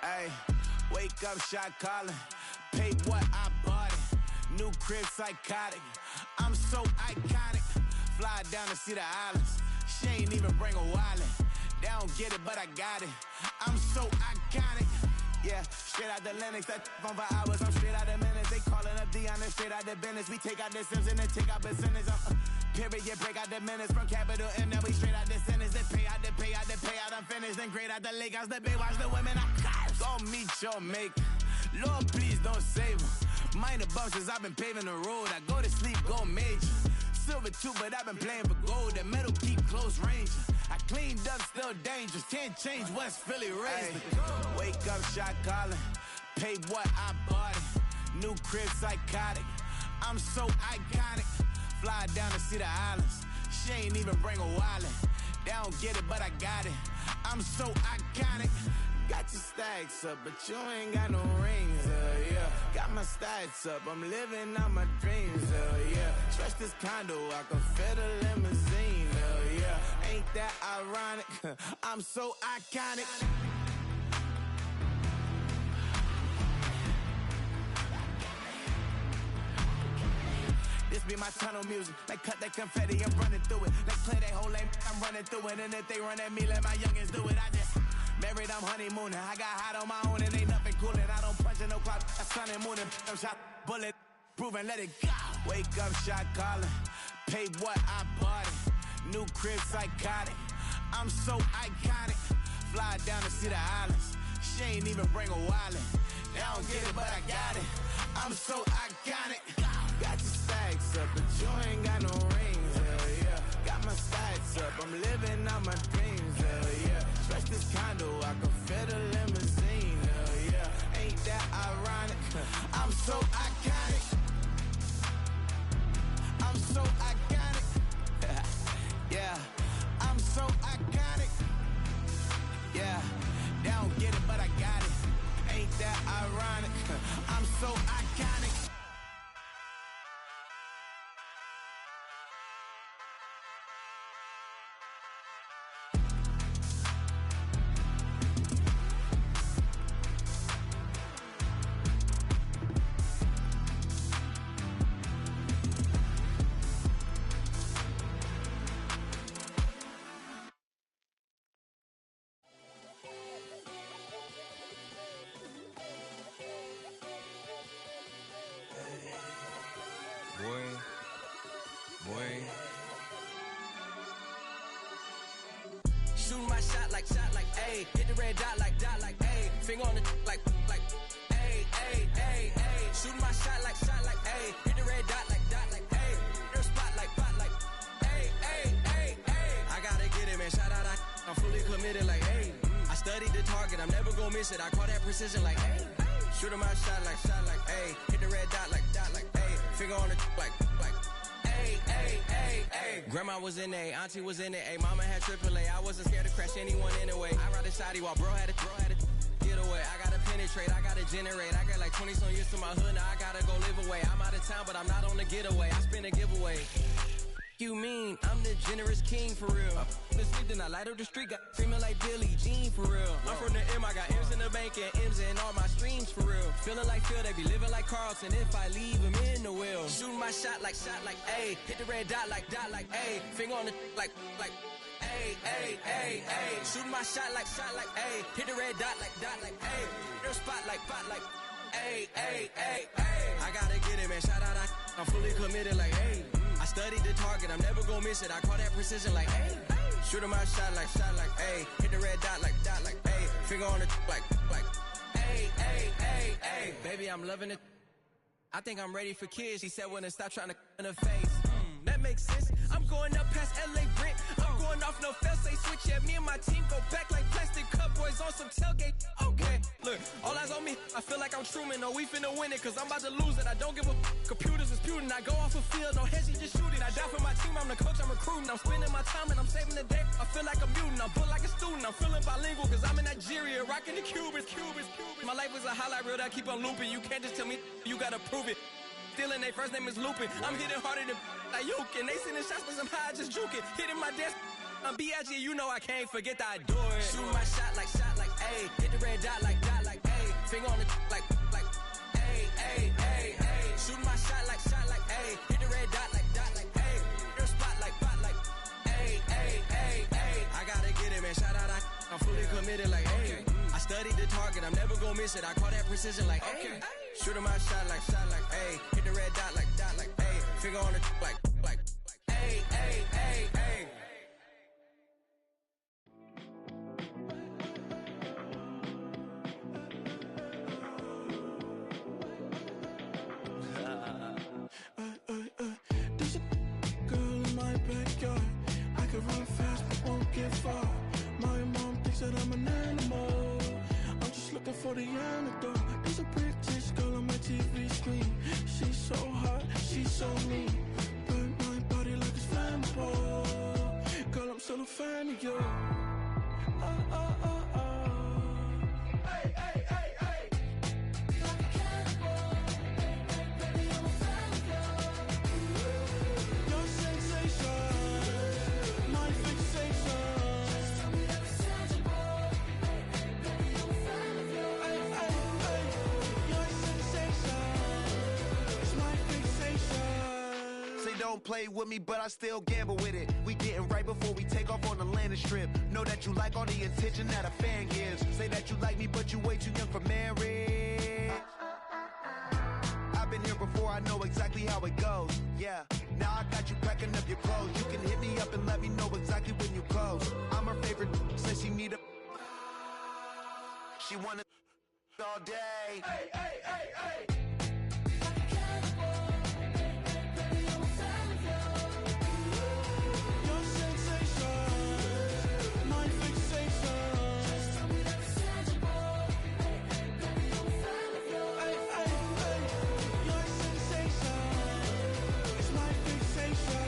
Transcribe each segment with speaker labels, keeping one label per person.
Speaker 1: Ayy, wake up, shot calling. Pay what I bought it. New crib, psychotic. I'm so iconic. Fly down to see the islands. She ain't even bring a wallet. They don't get it, but I got it. I'm so iconic. Yeah, straight out the Linux, that phone for hours, I'm straight out the minutes. They calling up Dion, straight out the business. We take out the Sims and then take out percentage. Period, break out the minutes from capital M, now we straight out the sentence. They pay out, I'm finished. Then grade out the lake house, the bay, watch the women, I go meet your maker. Lord, please don't save them. Minor bumps as I've been paving the road. I go to sleep, go major. Silver too, but I've been playing for gold. The metal keep close range. I cleaned up, still dangerous. Can't change West Philly raised. Wake up, shot calling. Pay what I bought it. New crib, psychotic. I'm so iconic. Fly down to see the islands. She ain't even bring a wallet. They don't get it, but I got it. I'm so iconic. Got your stacks up, but you ain't got no rings, yeah. Got my stats up, I'm living out my dreams, yeah. Stretch this condo, I can fit a limousine, yeah. Ain't that ironic? I'm so iconic. This be my tunnel music. Like cut that confetti, I'm running through it. Like play that whole lane, I'm running through it. And if they run at me, let my youngins do it. I just married, I'm honeymooning. I got hot on my own and ain't nothing coolin'. I don't punch in no clock, I sun and moonin'. I'm shot, bullet, proven, let it go. Wake up, shot calling. Pay what I bought it. New crib, psychotic. I'm so iconic. Fly down to see the islands. She ain't even bring a wallet. They don't get it, but I got it. I'm so iconic. Got your stacks up, but you ain't got no rings, hell yeah. Got my stats up, I'm living out my dreams, hell yeah. Stretch this condo, I can fit a limousine, hell yeah. Ain't that ironic? I'm so iconic. I'm so iconic. Yeah, I'm so iconic. Yeah, they don't get it, but I got it. Ain't that ironic? I'm so iconic. Shooting my shot like, ayy. Hit the red dot like, ayy. Finger on the like, ayy, ayy, ayy, ayy. Shooting my shot like, ayy. Hit the red dot like, ayy. Their spot like, ayy, ayy, ayy, ayy. I gotta get it, man. Shout out, I'm fully committed like, ayy. I studied the target, I'm never gonna miss it. I call that precision like, ayy. Shooting my shot like, ayy. Hit the red dot like, ayy. Finger on the like, ayy, ayy, ayy, ayy. Grandma was in A, auntie was in it, ayy. Mama had AAA, I wasn't scared to crash anyone anyway. I ride a shotty while bro had a get away. I gotta penetrate, I gotta generate. I got like 20 some years to my hood, now I gotta go live away. I'm out of town, but I'm not on the getaway. I spin a giveaway. You mean I'm the generous king for real? The sleep, then I light up the street, got screaming like Billie Jean for real. I'm from the M, I got M's in the bank and M's in all my streams for real. Feeling like Phil, they be living like Carlton if I leave him in the wheel. Shooting my shot like, ayy. Hit the red dot like, ayy. Finger on the like, ayy, ayy, ayy, ayy. Shooting my shot like, ayy. Hit the red dot like, ayy. Their spot like, ayy, ayy, ayy, ayy. I gotta get it, man. Shout out, I'm fully committed like, ayy. I studied the target, I'm never gonna miss it. I call that precision like, ayy. Shooting my shot like, ayy. Hit the red dot like, ayy. Finger on the like, ayy, ayy, ayy, ayy. Baby, I'm loving it. I think I'm ready for kids. She said when to stop trying to in her face. That makes sense. I'm going up past LA Brent. I'm going off no fail, say switch. Yeah, me and my team go back like plastic cup boys on some tailgate. Okay, look, all eyes on me. I feel like I'm Truman. No, we finna win it, cause I'm about to lose it. I don't give a computers is putin'. I go off a field, no heads, just shoot it. I die for my team, I'm the coach, I'm recruiting. I'm spending my time and I'm saving the day. I feel like a mutant, I'm built like a student. I'm feeling bilingual, cause I'm in Nigeria, rocking the Cubans. My life is a highlight reel that I keep on looping. You can't just tell me, you gotta prove it. Stealing, they first name is Lupin. I'm hitting harder than Ayukin. They sending shots for some high, just juking. Hitting my desk, I'm B.I.G. You know I can't forget that I do it. Shooting my shot like, ayy. Hit the red dot like, finger on the like, ayy, ayy, ayy, ayy. Shooting my shot like, ayy. Hit the red dot like, ayy. Hit the spot like, ayy, ayy, ayy, ayy. I gotta get it, man. Shout out, I'm fully committed like, ayy. I studied the target, I'm never gonna miss it. I call that precision like, ayy. Shooting my shot like, ayy. Hit the red dot like, ayy. Finger on the like, ayy, ayy, ayy, ayy.
Speaker 2: There's a girl in my backyard. I can run fast but won't get far. My mom thinks that I'm an animal. I'm just looking for the antidote. There's a British girl on my TV screen. She's so hot, she's so mean. Burn my body like it's flammable. Girl, I'm still a fan of you. Hey, hey, hey, hey. Like a cannibal. Baby, I'm a fan of you. Your sensation, my fixation. Just tell me that it's tangible. Hey, hey, baby, I'm a fan of you. Hey, hey, hey. Your sensation is my fixation.
Speaker 3: Say don't play with me, but I still gamble with it. We getting right before we take off on the landing strip. Know that you like all the attention that a fan gives. Say that you like me, but you way too young for marriage. I've been here before, I know exactly how it goes. Yeah, now I got you packing up your clothes. You can hit me up and let me know exactly when you close. I'm her favorite, says she need a. She wanna all day.
Speaker 2: Hey, hey, hey, hey. Like a cannibal. Baby, I'm a fan of you. Your sensation, my fixation. Just tell me that it's tangible. Hey, hey, baby, I'm a fan of you. Hey, hey, hey. Your sensation is my fixation.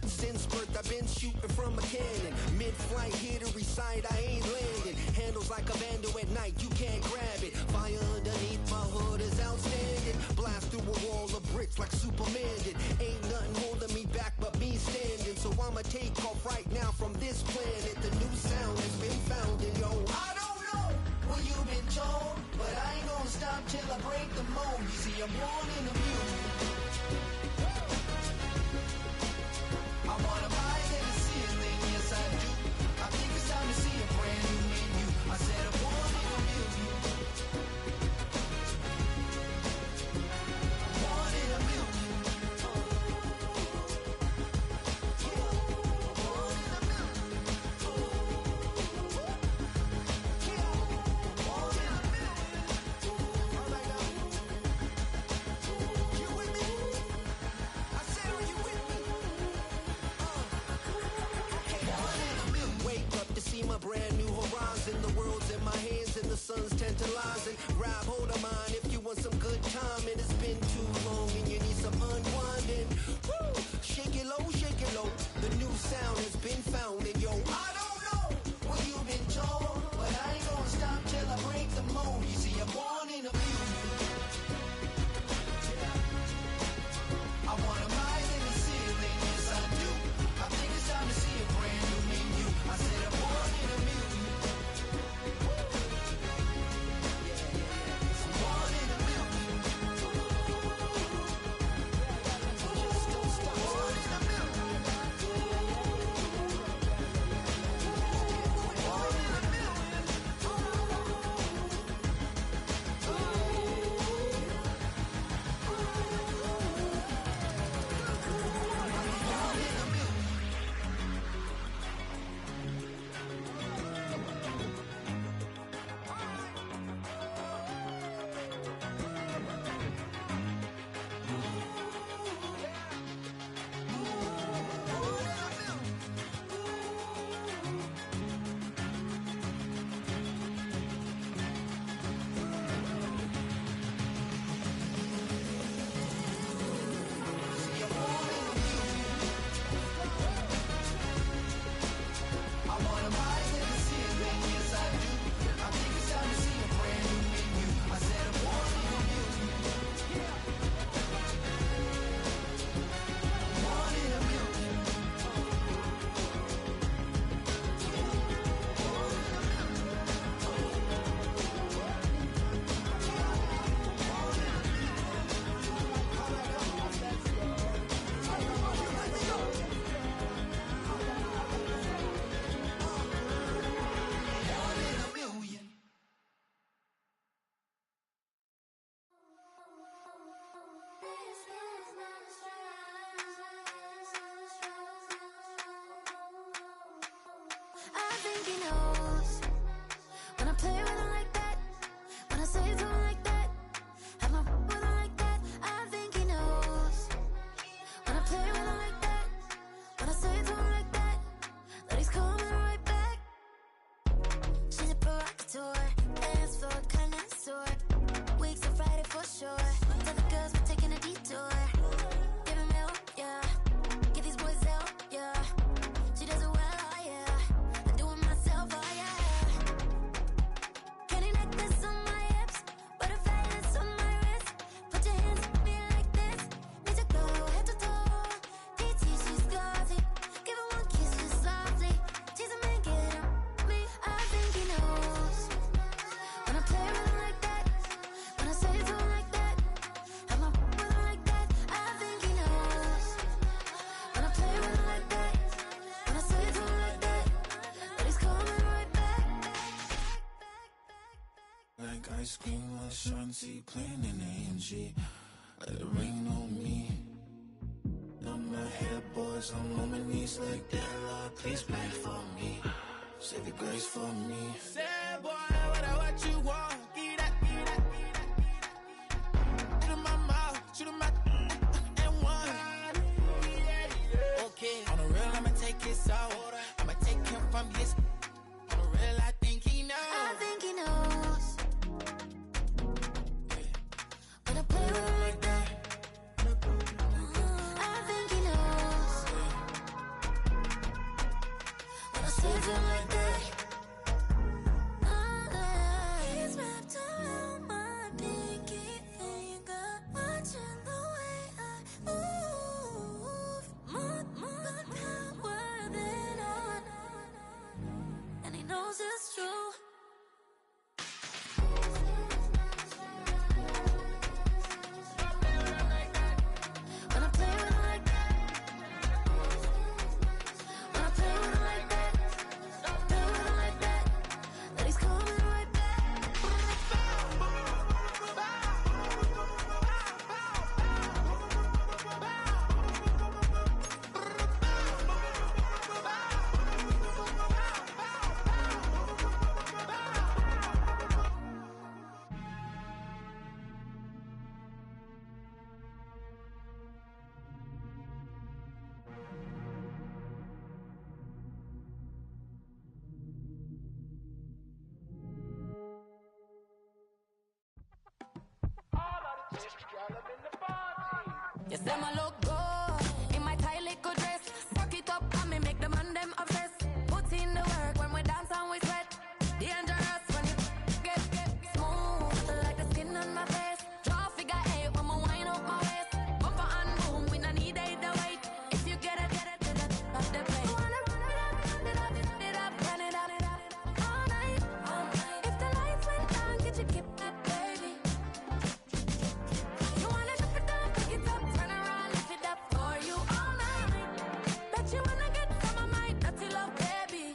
Speaker 4: Since birth I've been shooting from a cannon. Mid-flight here to recite, I ain't landing. Handles like a vandal at night, you can't grab it. Fire underneath my hood is outstanding. Blast through a wall of bricks like Superman did. Ain't nothing holding me back but me standing. So I'ma take off right now from this planet. The new sound has been found in yo. I don't know what you've been told, but I ain't gonna stop till I break the mold. You see, I'm born in the music. I wanna rise in the ceiling, yes I do. I think it's time to see a brand new menu. I said I'm born in a million. Born in a million. Born in a million. Born in a million. All right now. You with me? I said, are you with me? Wake up to see my brand new horizon. The world's in my hands and the sun's tantalizing. Grab hold of mine if you want some good time. And it's been too long and you need some unwinding. Woo! Shake it low, shake it low. The new sound has been found. And yo, I don't know what you've been told, but I ain't gonna stop till I break the mold. You see, I'm born in a million. I wanna rise in the ceiling, yes I do. I think it's time to see a brand new menu. I said I'm born in a million. I'm born in a million.
Speaker 5: think he knows. When I play with him like that, when I say to him like that, have my with him like that, I think he knows. When I play with him like that, when I say to him like that, that he's coming right back. She's a provocateur, dance floor connoisseur. Weeks on Friday for sure. Tell the girls we're taking a detour. Give him help, yeah. Give these boys help, yeah. She does it well, oh yeah. I do it myself, oh yeah. Candy necklace on my hips, butterflies on my wrist. Put your hands on me like this. Need to go head to toe. DT, she's glossy. Give her one kiss just softly. Tease him and get him me. I think he knows. When I play with him like that, when I say to him like that, have my with him like that, I think he knows. When I play with him like that, when I say to him like that, that he's coming right back.
Speaker 2: Like ice cream, my shanty playing in AMG. Let it rain on me. On my head, boys, I'm on my knees like that. Lord, please pray for me. Say the grace for me.
Speaker 1: Say, boy, what you want? Get that, get that, get that, get that. Shoot in my mouth, shoot in my and one. Okay, on the real, I'ma take his out. I'ma take him from his. On the real, I think he knows.
Speaker 5: I think he knows. When I play with him like that, I think he knows. When I say to him like that, he's wrapped around my pinky finger, watching the way I move. More power than on, and he knows it's true. When I play with him like that, when I play with him like that, play with him like that, that he's coming right back.
Speaker 6: You say my look good in my tight little dress. Work it up and me make the man them obsessed. Put in the work when we dance and we sweat. Dangerous when you get smooth like the skin on my face. Draw figure eight when we wind up my waist. Bumper and boom, we no need either wait. If you get it, off the plate. Wanna run it up, run it up, all night. If the lights went down, get you keep it, baby. You wanna drop it down, pick it up, turn around, lift it up for you all night. Bet you wanna get some of my dirty love, baby.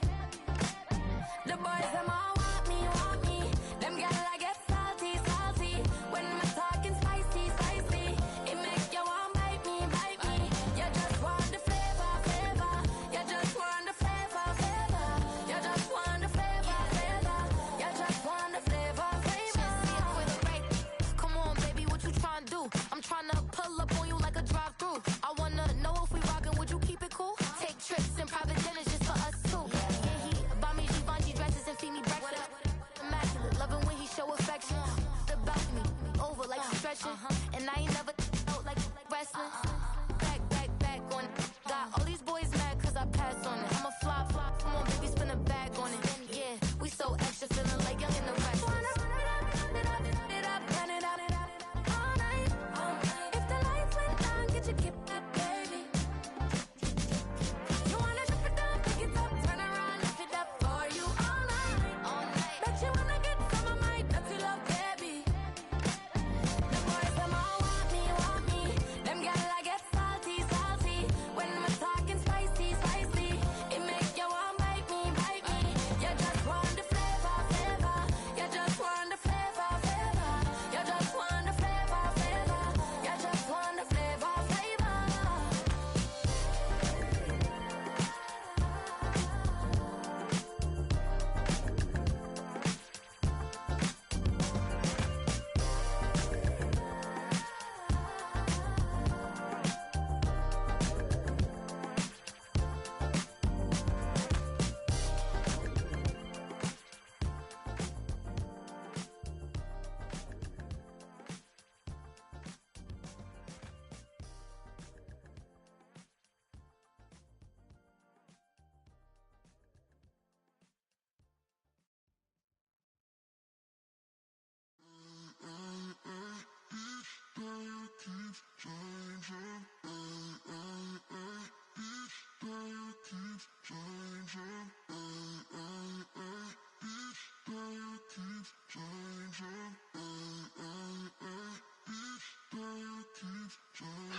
Speaker 6: The boys them all want me. Them gyal I get salty. When my talking spicy. It make you want bite me. You just want the flavor. You just want the flavor. You just want the flavor. You just want the flavor. With a right. Come on, baby, what you tryna do? I'm tryna pull up on you like a drive-through. I wanna know if we rockin', would you keep it cool? Take trips and private dinners just for us two. Yeah, he buy me Givenchy dresses and feed me breakfast. Immaculate, loving when he show affection. About me, over like stretching. And I ain't never out like wrestling. Back on it. Got all these boys mad cause I pass on it. I'm a flop. Come on, baby, spin a bag on it. Yeah, we so extra, feeling like young in the rest. Wanna run it up, run it up, all night. If the lights went down, get you keep it, baby. You wanna drop it down, pick it up, turn around, lift it up for you all night. Bet you wanna get some of my dirty love, baby. The boys them all want me. Them gyal I get salty. When we're talking spicy.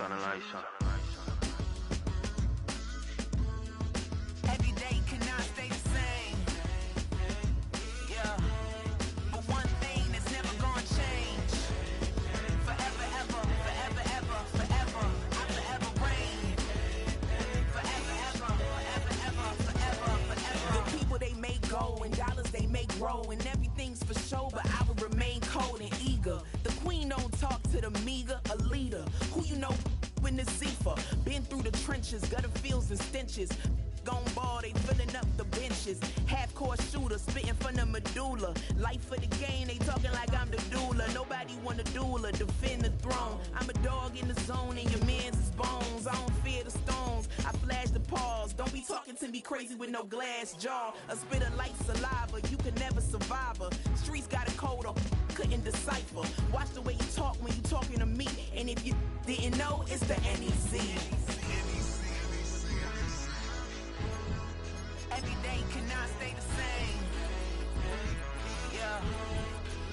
Speaker 7: on, the lights on.
Speaker 8: Every day cannot stay the same. Yeah. But one thing that's never gonna change. Forever, ever, forever, ever, forever. I forever reign. Forever, ever, forever, ever, forever, forever. The people they make go and dollars they make grow. And everything's for show, but I will remain cold and eager. The queen don't talk to the meager, a leader. Who you know in the Zephyr. Been through the trenches, gutter fields and stenches. Gone ball, they filling up the benches. Half-court shooter, spitting from the medulla. Life for the game, they talking like I'm the doula. Nobody want a doula, defend the throne. I'm a dog in the zone and your man's is bones. I don't fear the stones, I flash the paws. Don't be talking to me crazy with no glass jaw. A spit of light saliva, you can never survive her. Streets got a code up, couldn't decipher. Watch the way you talk when you talking to me. And if you didn't know, it's the NEC. Every day cannot stay the same. Yeah.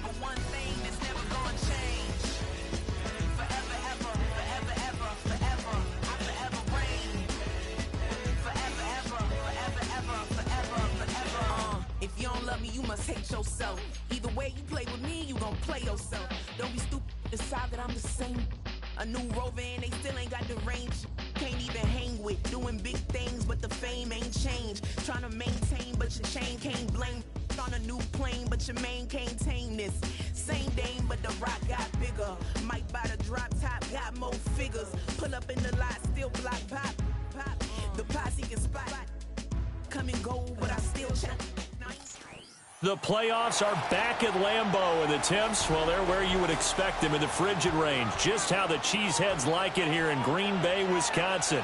Speaker 8: But one thing that's never gonna change. Forever, ever, forever, ever, forever. I forever reign. Forever, ever, forever, ever, forever, forever. If you don't love me, you must hate yourself. Either way you play with me, you gon' play yourself. Don't be stupid, decide that I'm the same. A new rover and they still ain't got the range. Can't even hang with, doing big things, but the fame ain't changed. Trying to maintain, but your chain can't blame. On a new plane, but your main can't tame this. Same dame, but the rock got bigger. Might buy the drop top, got more figures. Pull up in the lot, still block pop, pop. The posse can spot. Come and go, but I still check.
Speaker 9: The playoffs are back at Lambeau, and the temps, well, they're where you would expect them in the frigid range. Just how the Cheeseheads like it here in Green Bay, Wisconsin.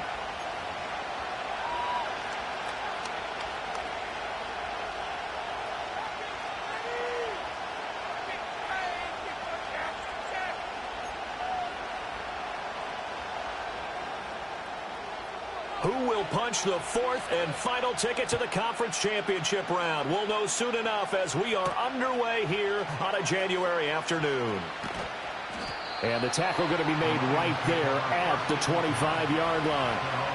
Speaker 9: Who will punch the fourth and final ticket to the conference championship round? We'll know soon enough as we are underway here on a January afternoon. And the tackle going to be made right there at the 25-yard line.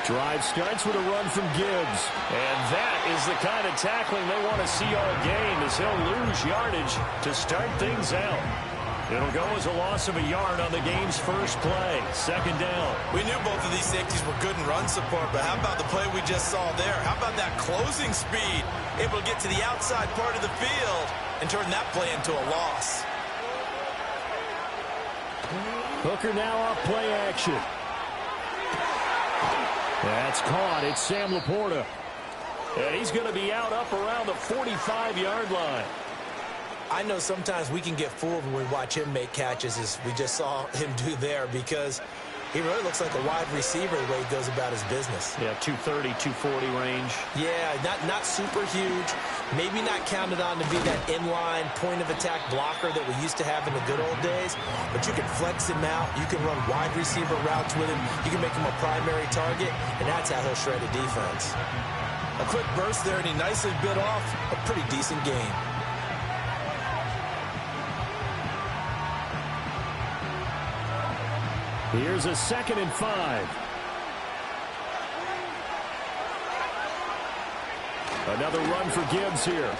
Speaker 9: Drive starts with a run from Gibbs. And that is the kind of tackling they want to see all game, as he'll lose yardage to start things out. It'll go as a loss of a yard on the game's first play. Second down.
Speaker 10: We knew both of these safeties were good in run support, but how about the play we just saw there? How about that closing speed? Able to get to the outside part of the field and turn that play into a loss.
Speaker 9: Hooker now off play action. That's caught. It's Sam Laporta. And he's going to be out up around the 45-yard line.
Speaker 10: I know sometimes we can get fooled when we watch him make catches, as we just saw him do there, because he really looks like a wide receiver the way he goes about his business.
Speaker 9: Yeah, 230, 240 range.
Speaker 10: Yeah, not super huge. Maybe not counted on to be that inline point-of-attack blocker that we used to have in the good old days, but you can flex him out. You can run wide receiver routes with him. You can make him a primary target, and that's how he'll shred a defense. A quick burst there, and he nicely bit off a pretty decent game.
Speaker 9: Here's a 2nd and 5. Another run for Gibbs here.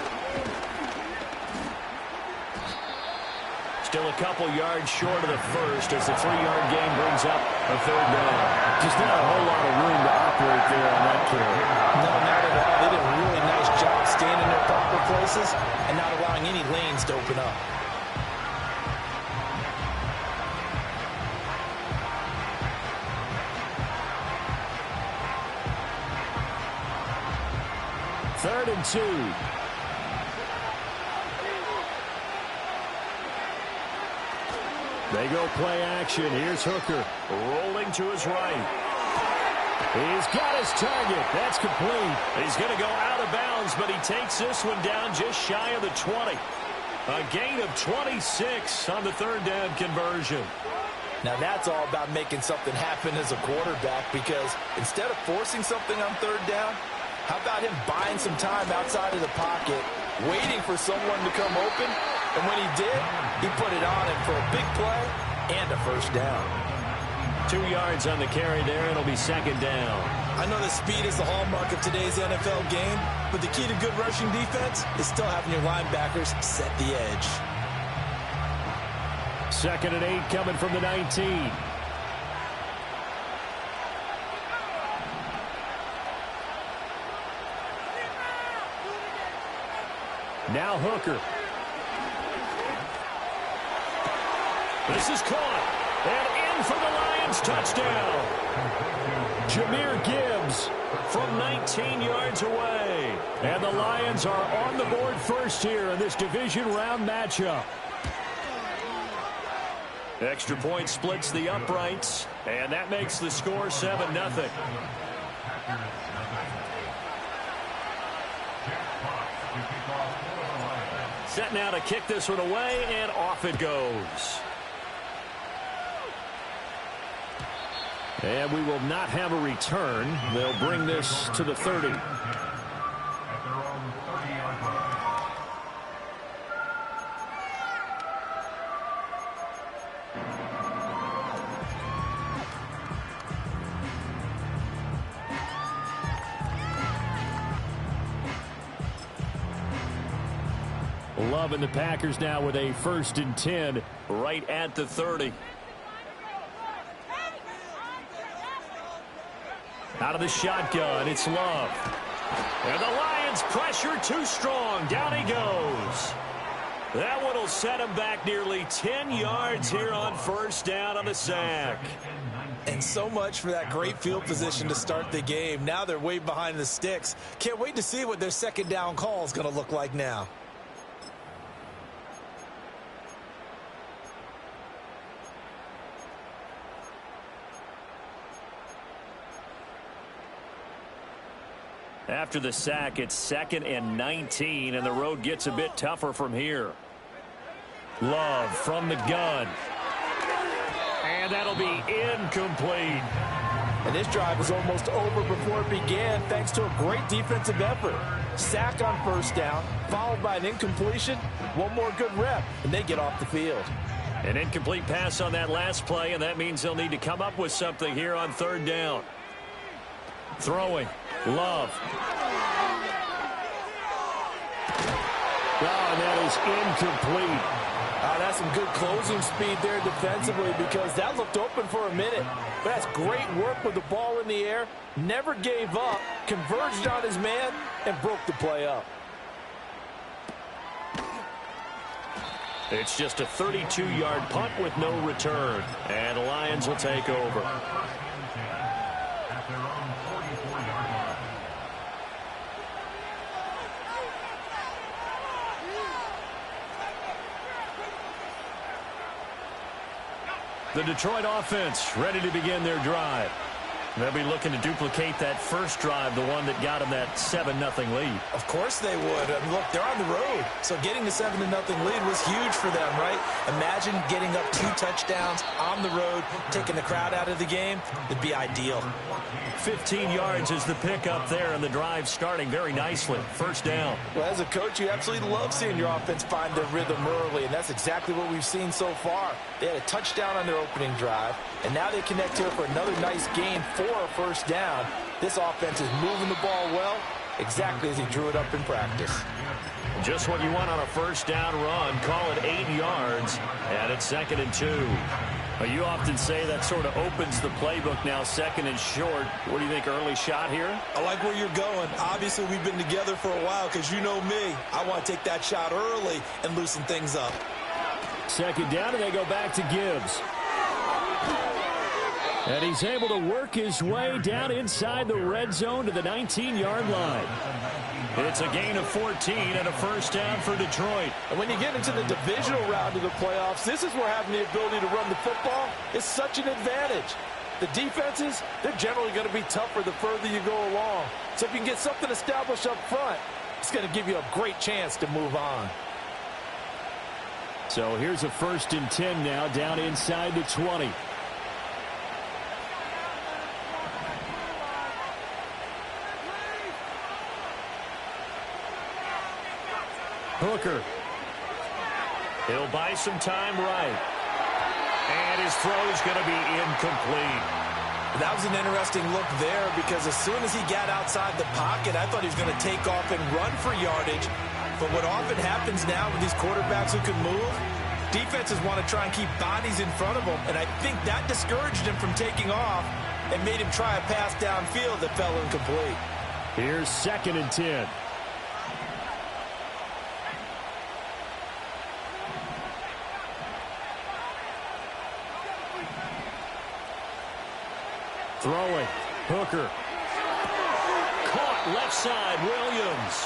Speaker 9: Still a couple yards short of the first as the 3-yard gain brings up a 3rd down. Just not a whole lot of room to operate there on that carry.
Speaker 10: No, not at all. They did a really nice job staying in their proper places and not allowing any lanes to open up.
Speaker 9: Third and 2. They go play action. Here's Hooker rolling to his right. He's got his target. That's complete. He's going to go out of bounds, but he takes this one down just shy of the 20. A gain of 26 on the third down conversion.
Speaker 10: Now that's all about making something happen as a quarterback, because instead of forcing something on third down, how about him buying some time outside of the pocket, waiting for someone to come open, and when he did, he put it on him for a big play and a first down.
Speaker 9: 2 yards on the carry there. It'll be second down.
Speaker 10: I know that speed is the hallmark of today's NFL game, but the key to good rushing defense is still having your linebackers set the edge.
Speaker 9: 2nd and 8 coming from the 19. Now Hooker. This is caught. And in for the Lions touchdown. Jahmyr Gibbs from 19 yards away. And the Lions are on the board first here in this division round matchup. Extra point splits the uprights, and that makes the score 7-0. Set now to kick this one away, and off it goes. And we will not have a return. They'll bring this to the 30. Loving the Packers now with a 1st and 10 right at the 30. Out of the shotgun, it's Love. And the Lions pressure too strong. Down he goes. That one will set him back nearly 10 yards here on first down on the sack.
Speaker 10: And so much for that great field position to start the game. Now they're way behind the sticks. Can't wait to see what their second down call is going to look like now.
Speaker 9: After the sack, it's 2nd and 19, and the road gets a bit tougher from here. Love from the gun. And that'll be incomplete.
Speaker 10: And this drive was almost over before it began, thanks to a great defensive effort. Sack on first down, followed by an incompletion. One more good rep, and they get off the field.
Speaker 9: An incomplete pass on that last play, and that means they'll need to come up with something here on third down. Throwing. Love. Oh, and that is incomplete.
Speaker 10: That's some good closing speed there defensively, because that looked open for a minute. But that's great work with the ball in the air. Never gave up, converged on his man, and broke the play up.
Speaker 9: It's just a 32-yard punt with no return. And the Lions will take over. The Detroit offense ready to begin their drive. They'll be looking to duplicate that first drive, the one that got them that 7-0 lead.
Speaker 10: Of course they would. I mean, look, they're on the road. So getting the 7-0 lead was huge for them, right? Imagine getting up 2 touchdowns on the road, taking the crowd out of the game. It'd be ideal.
Speaker 9: 15 yards is the pickup there, and the drive starting very nicely. First down.
Speaker 10: Well, as a coach, you absolutely love seeing your offense find their rhythm early, and that's exactly what we've seen so far. They had a touchdown on their opening drive, and now they connect here for another nice gain for a first down. This offense is moving the ball well, exactly as he drew it up in practice.
Speaker 9: Just what you want on a first down run. Call it 8 yards, and it's 2nd and 2. You often say that sort of opens the playbook now, 2nd and short. What do you think, early shot here?
Speaker 10: I like where you're going. Obviously, we've been together for a while, because you know me. I want to take that shot early and loosen things up.
Speaker 9: 2nd down, and they go back to Gibbs. And he's able to work his way down inside the red zone to the 19-yard line. It's a gain of 14 and a first down for Detroit.
Speaker 10: And when you get into the divisional round of the playoffs, this is where having the ability to run the football is such an advantage. The defenses, they're generally going to be tougher the further you go along. So if you can get something established up front, it's going to give you a great chance to move on.
Speaker 9: So here's a 1st and 10 now, down inside the 20. Hooker. He'll buy some time right. And his throw's going to be incomplete.
Speaker 10: That was an interesting look there because as soon as he got outside the pocket, I thought he was going to take off and run for yardage. But what often happens now with these quarterbacks who can move, defenses want to try and keep bodies in front of them. And I think that discouraged him from taking off and made him try a pass downfield that fell incomplete.
Speaker 9: Here's 2nd and 10. Throwing. Hooker. Caught left side. Williams.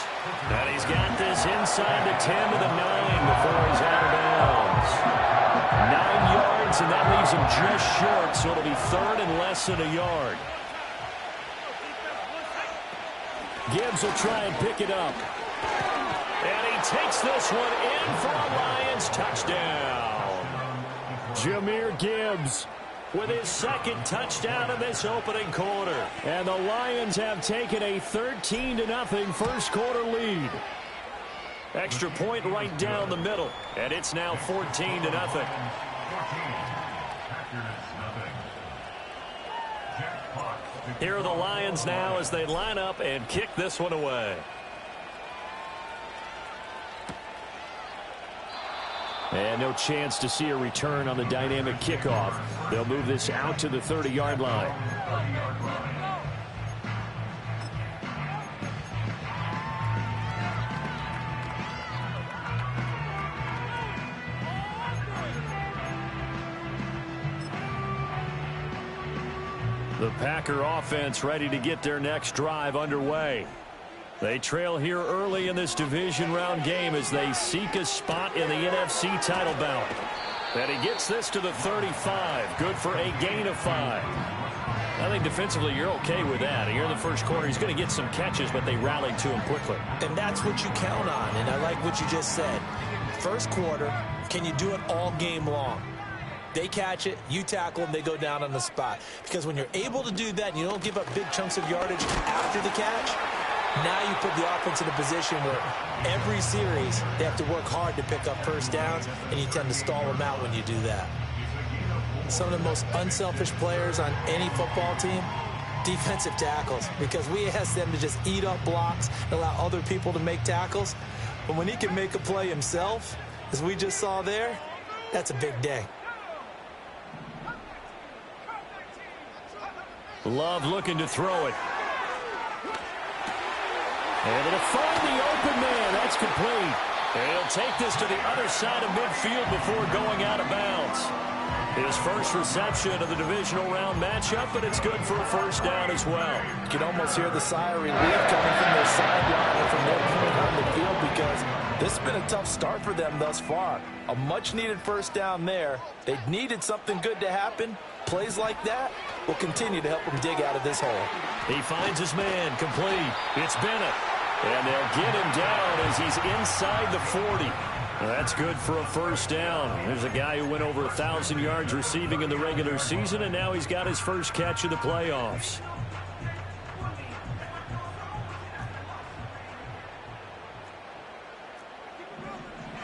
Speaker 9: And he's got this inside the 10 to the 9 before he's out of bounds. 9 yards, and that leaves him just short, so it'll be 3rd and less than a yard. Gibbs will try and pick it up. And he takes this one in for a Lions touchdown. Jahmyr Gibbs with his 2nd touchdown in this opening quarter. And the Lions have taken a 13-0 first quarter lead. Extra point right down the middle. And it's now 14-0. Here are the Lions now as they line up and kick this one away. And no chance to see a return on the dynamic kickoff. They'll move this out to the 30-yard line. The Packer offense ready to get their next drive underway. They trail here early in this division round game as they seek a spot in the NFC title bout. And he gets this to the 35. Good for a gain of 5. I think defensively you're okay with that. Here in the first quarter, he's going to get some catches, but they rallied to him quickly.
Speaker 10: And that's what you count on, and I like what you just said. First quarter, can you do it all game long? They catch it, you tackle them, they go down on the spot. Because when you're able to do that and you don't give up big chunks of yardage after the catch, now you put the offense in a position where every series they have to work hard to pick up first downs, and you tend to stall them out when you do that. Some of the most unselfish players on any football team, defensive tackles, because we ask them to just eat up blocks and allow other people to make tackles. But when he can make a play himself, as we just saw there, that's a big day.
Speaker 9: Love looking to throw it. And it'll find the open man. That's complete. And he'll take this to the other side of midfield before going out of bounds. His first reception of the divisional round matchup, but it's good for a first down as well.
Speaker 10: You can almost hear the sigh of relief coming from their sideline and from their point on the field because this has been a tough start for them thus far. A much-needed first down there. They needed something good to happen. Plays like that will continue to help them dig out of this hole.
Speaker 9: He finds his man, complete. It's Bennett. And they'll get him down as he's inside the 40. That's good for a first down. There's a guy who went over 1,000 yards receiving in the regular season, and now he's got his first catch of the playoffs.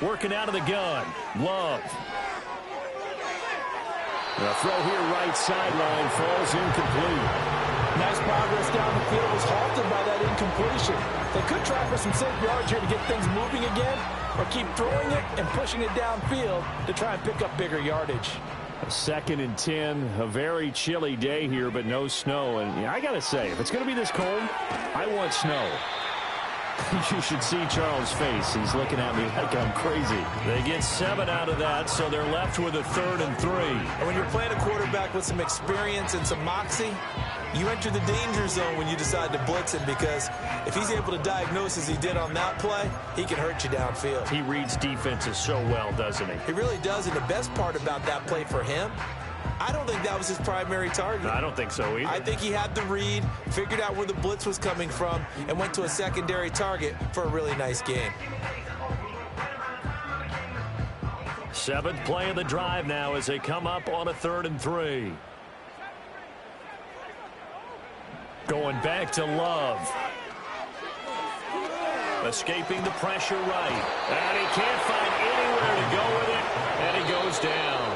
Speaker 9: Working out of the gun. Love. The throw here right sideline falls incomplete.
Speaker 10: Nice progress down the field was halted by that incompletion. They could try for some safe yards here to get things moving again, or keep throwing it and pushing it downfield to try and pick up bigger yardage.
Speaker 9: 2nd and 10, a very chilly day here, but no snow. And yeah, I got to say, if it's going to be this cold, I want snow. You should see Charles' face. He's looking at me like I'm crazy. They get 7 out of that, so they're left with a 3rd and 3.
Speaker 10: And when you're playing a quarterback with some experience and some moxie, you enter the danger zone when you decide to blitz him, because if he's able to diagnose as he did on that play, he can hurt you downfield.
Speaker 9: He reads defenses so well, doesn't he?
Speaker 10: He really does, and the best part about that play for him I don't think that was his primary target.
Speaker 9: I don't think so either.
Speaker 10: I think he had the read, figured out where the blitz was coming from, and went to a secondary target for a really nice game.
Speaker 9: 7th play of the drive now as they come up on a 3rd and 3. Going back to Love. Escaping the pressure right. And he can't find anywhere to go with it. And he goes down.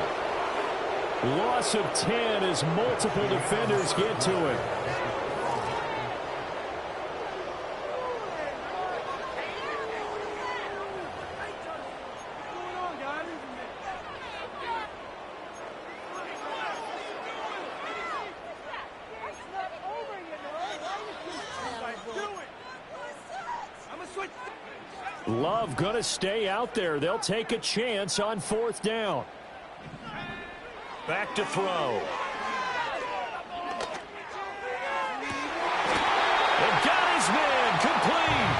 Speaker 9: Loss of 10 as multiple defenders get to it. Love going to stay out there. They'll take a chance on 4th down. Back to throw. And got his man complete.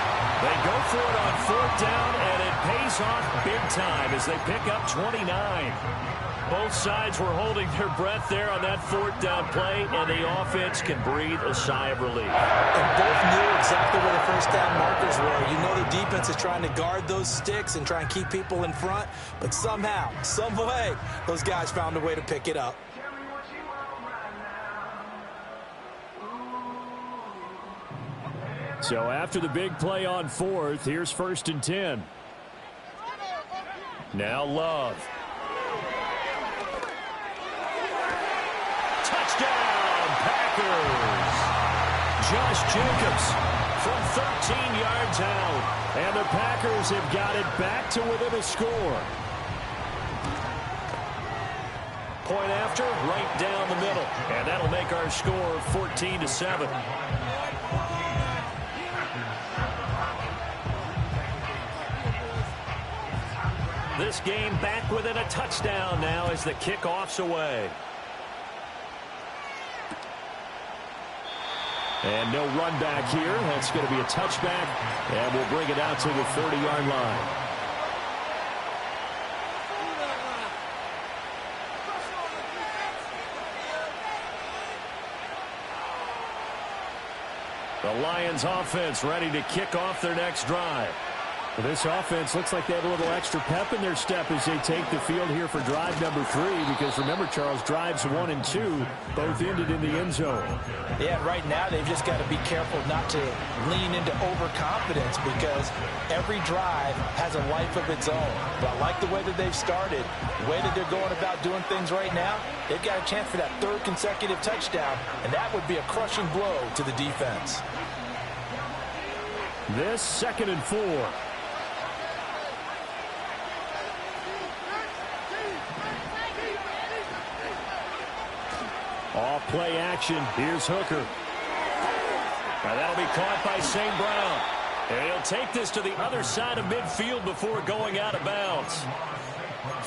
Speaker 9: They go for it on 4th down, and it pays off big time as they pick up 29. Both sides were holding their breath there on that 4th down play, and the offense can breathe a sigh of relief.
Speaker 10: And both knew exactly where the first down markers were. You know the defense is trying to guard those sticks and try and keep people in front, but somehow, some way, those guys found a way to pick it up.
Speaker 9: So after the big play on 4th, here's 1st and 10. Now Love. Touchdown, Packers. Josh Jacobs from 13 yards out. And the Packers have got it back to within a score. Point after, right down the middle. And that'll make our score 14-7. This game back within a touchdown now as the kickoff's away. And no run back here. That's going to be a touchback, and we'll bring it out to the 30-yard line. The Lions offense ready to kick off their next drive. Well, this offense looks like they have a little extra pep in their step as they take the field here for drive number 3, because remember, Charles, drives 1 and 2 both ended in the end zone.
Speaker 10: Yeah, right now they've just got to be careful not to lean into overconfidence, because every drive has a life of its own. But I like the way that they've started, the way that they're going about doing things right now. They've got a chance for that 3rd consecutive touchdown, and that would be a crushing blow to the defense.
Speaker 9: This 2nd and 4. Off play action. Here's Hooker. Now that'll be caught by St. Brown. And he'll take this to the other side of midfield before going out of bounds.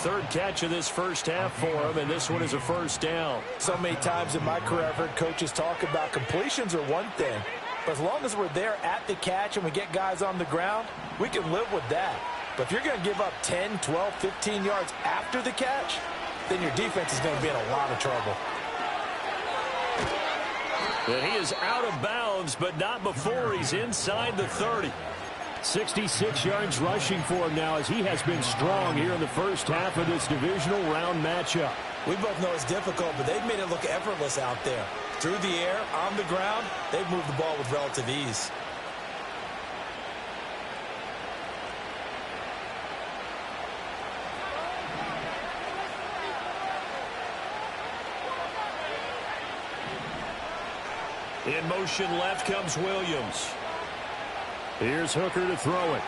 Speaker 9: 3rd catch of this first half for him, and this one is a 1st down.
Speaker 10: So many times in my career, I've heard coaches talk about completions are one thing, but as long as we're there at the catch and we get guys on the ground, we can live with that. But if you're going to give up 10, 12, 15 yards after the catch, then your defense is going to be in a lot of trouble.
Speaker 9: And he is out of bounds, but not before he's inside the 30. 66 yards rushing for him now, as he has been strong here in the first half of this divisional round matchup.
Speaker 10: We both know it's difficult, but they've made it look effortless out there. Through the air, on the ground, they've moved the ball with relative ease.
Speaker 9: In motion left comes Williams. Here's Hooker to throw it.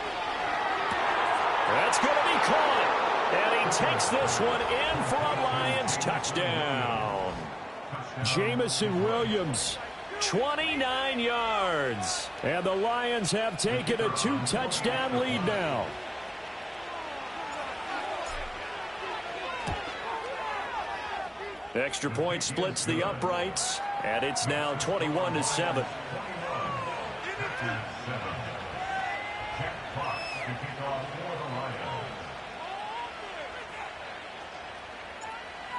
Speaker 9: That's going to be caught. And he takes this one in for a Lions touchdown. Jamison Williams, 29 yards. And the Lions have taken a 2-touchdown lead now. Extra point splits the uprights, and it's now 21-7.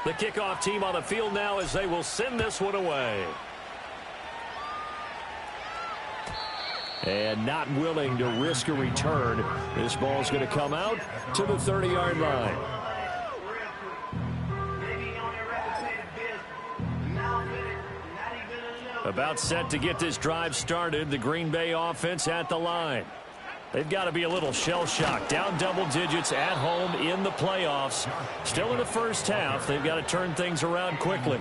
Speaker 9: The kickoff team on the field now as they will send this one away. And not willing to risk a return. This ball's going to come out to the 30-yard line. About set to get this drive started. The Green Bay offense at the line. They've got to be a little shell-shocked. Down double digits at home in the playoffs. Still in the first half. They've got to turn things around quickly.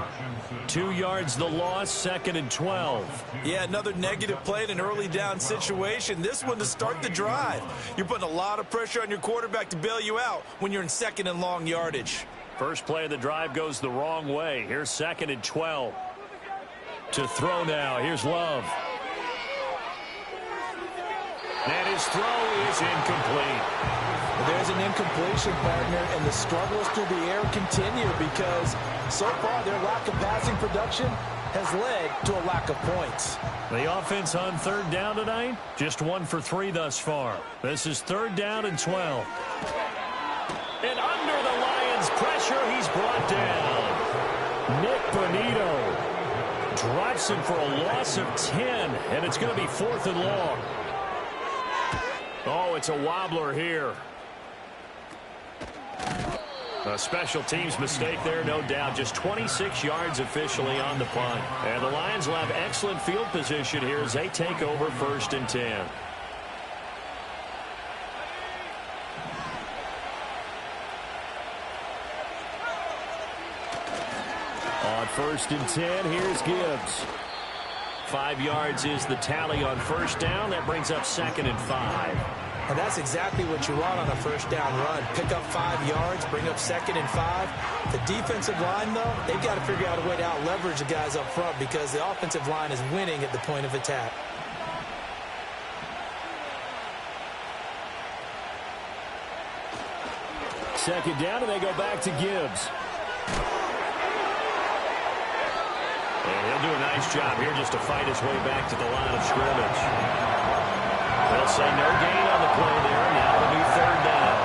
Speaker 9: 2 yards the loss, 2nd and 12.
Speaker 10: Yeah, another negative play in an early down situation. This one to start the drive. You're putting a lot of pressure on your quarterback to bail you out when you're in 2nd and long yardage.
Speaker 9: First play of the drive goes the wrong way. Here's 2nd and 12. To throw now. Here's Love. And his throw is incomplete.
Speaker 10: There's an incompletion, partner, and the struggles through the air continue because so far their lack of passing production has led to a lack of points.
Speaker 9: The offense on 3rd down tonight, just 1 for 3 thus far. This is 3rd down and 12. And under the Lions' pressure, he's brought down. Nick Bonito drops him for a loss of 10, and it's going to be 4th and long. Oh, it's a wobbler here. A special teams mistake there, no doubt. Just 26 yards officially on the punt. And the Lions will have excellent field position here as they take over 1st and 10. On 1st and 10, here's Gibbs. 5 yards is the tally on 1st down. That brings up 2nd and 5.
Speaker 10: And that's exactly what you want on a 1st down run. Pick up 5 yards, bring up 2nd and 5. The defensive line, though, they've got to figure out a way to out-leverage the guys up front because the offensive line is winning at the point of attack.
Speaker 9: Second down, and they go back to Gibbs. And he'll do a nice job here just to fight his way back to the line of scrimmage. They'll say no gain on the play there. Now a new 3rd down.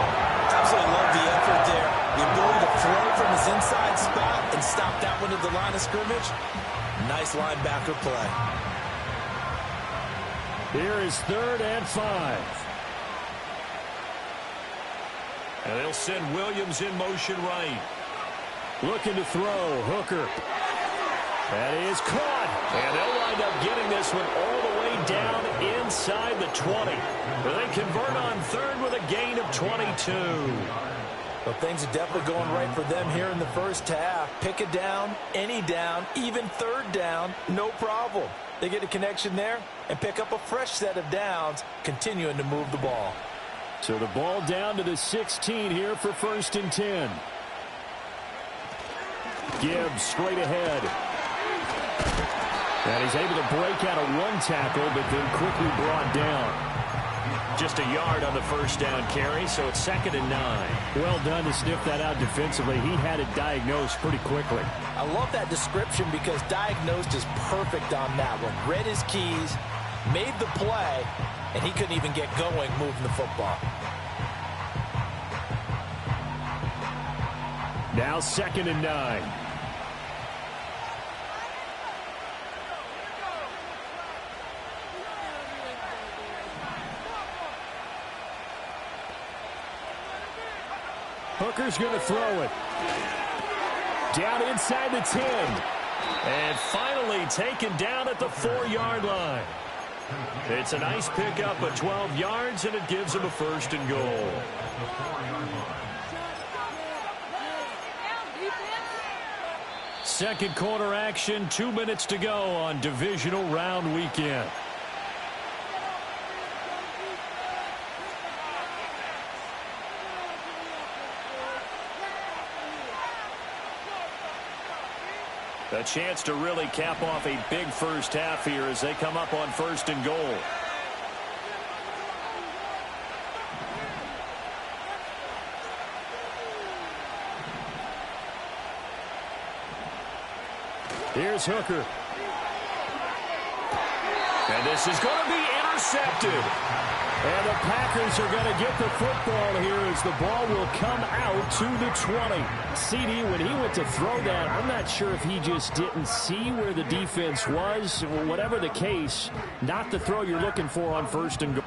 Speaker 10: Absolutely love the effort there. The ability to flow from his inside spot and stop that one at the line of scrimmage. Nice linebacker play.
Speaker 9: Here is 3rd and 5. And they'll send Williams in motion right. Looking to throw. Hooker. That is caught. And they'll wind up getting this one all the way down inside the 20. They convert on 3rd with a gain of 22.
Speaker 10: Well, things are definitely going right for them here in the first half. Pick a down, any down, even 3rd down, no problem. They get a connection there and pick up a fresh set of downs, continuing to move the ball.
Speaker 9: So the ball down to the 16 here for 1st and 10. Gibbs straight ahead. And he's able to break out of 1 tackle, but then quickly brought down. Just a yard on the 1st down carry, so it's 2nd and 9. Well done to sniff that out defensively. He had it diagnosed pretty quickly.
Speaker 10: I love that description because diagnosed is perfect on that one. Read his keys, made the play, and he couldn't even get going moving the football.
Speaker 9: Now 2nd and 9. Hooker's going to throw it. Down inside the 10. And finally taken down at the 4-yard line. It's a nice pickup of 12 yards, and it gives him a 1st and goal. Second quarter action, 2 minutes to go on divisional round weekend. A chance to really cap off a big first half here as they come up on 1st and goal. Here's Hooker. And this is going to be intercepted. intercepted. And the Packers are going to get the football here as the ball will come out to the 20. CD, when he went to throw that, I'm not sure if he just didn't see where the defense was. Whatever the case, not the throw you're looking for on first and goal.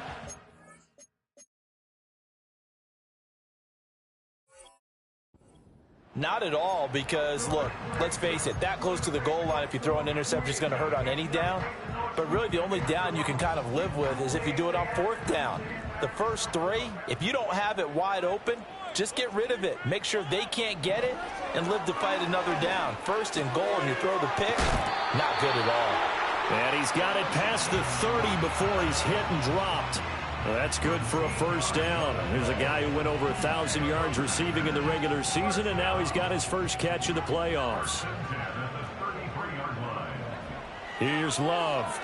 Speaker 10: Not at all, because, look, let's face it, that close to the goal line, if you throw an interception, is going to hurt on any down. But really, the only down you can kind of live with is if you do it on fourth down. The first three, if you don't have it wide open, just get rid of it. Make sure they can't get it and live to fight another down. First and goal, and you throw the pick, not good at all.
Speaker 9: And he's got it past the 30 before he's hit and dropped. Well, that's good for a first down. Here's a guy who went over 1,000 yards receiving in the regular season, and now he's got his first catch in the playoffs. Here's Love.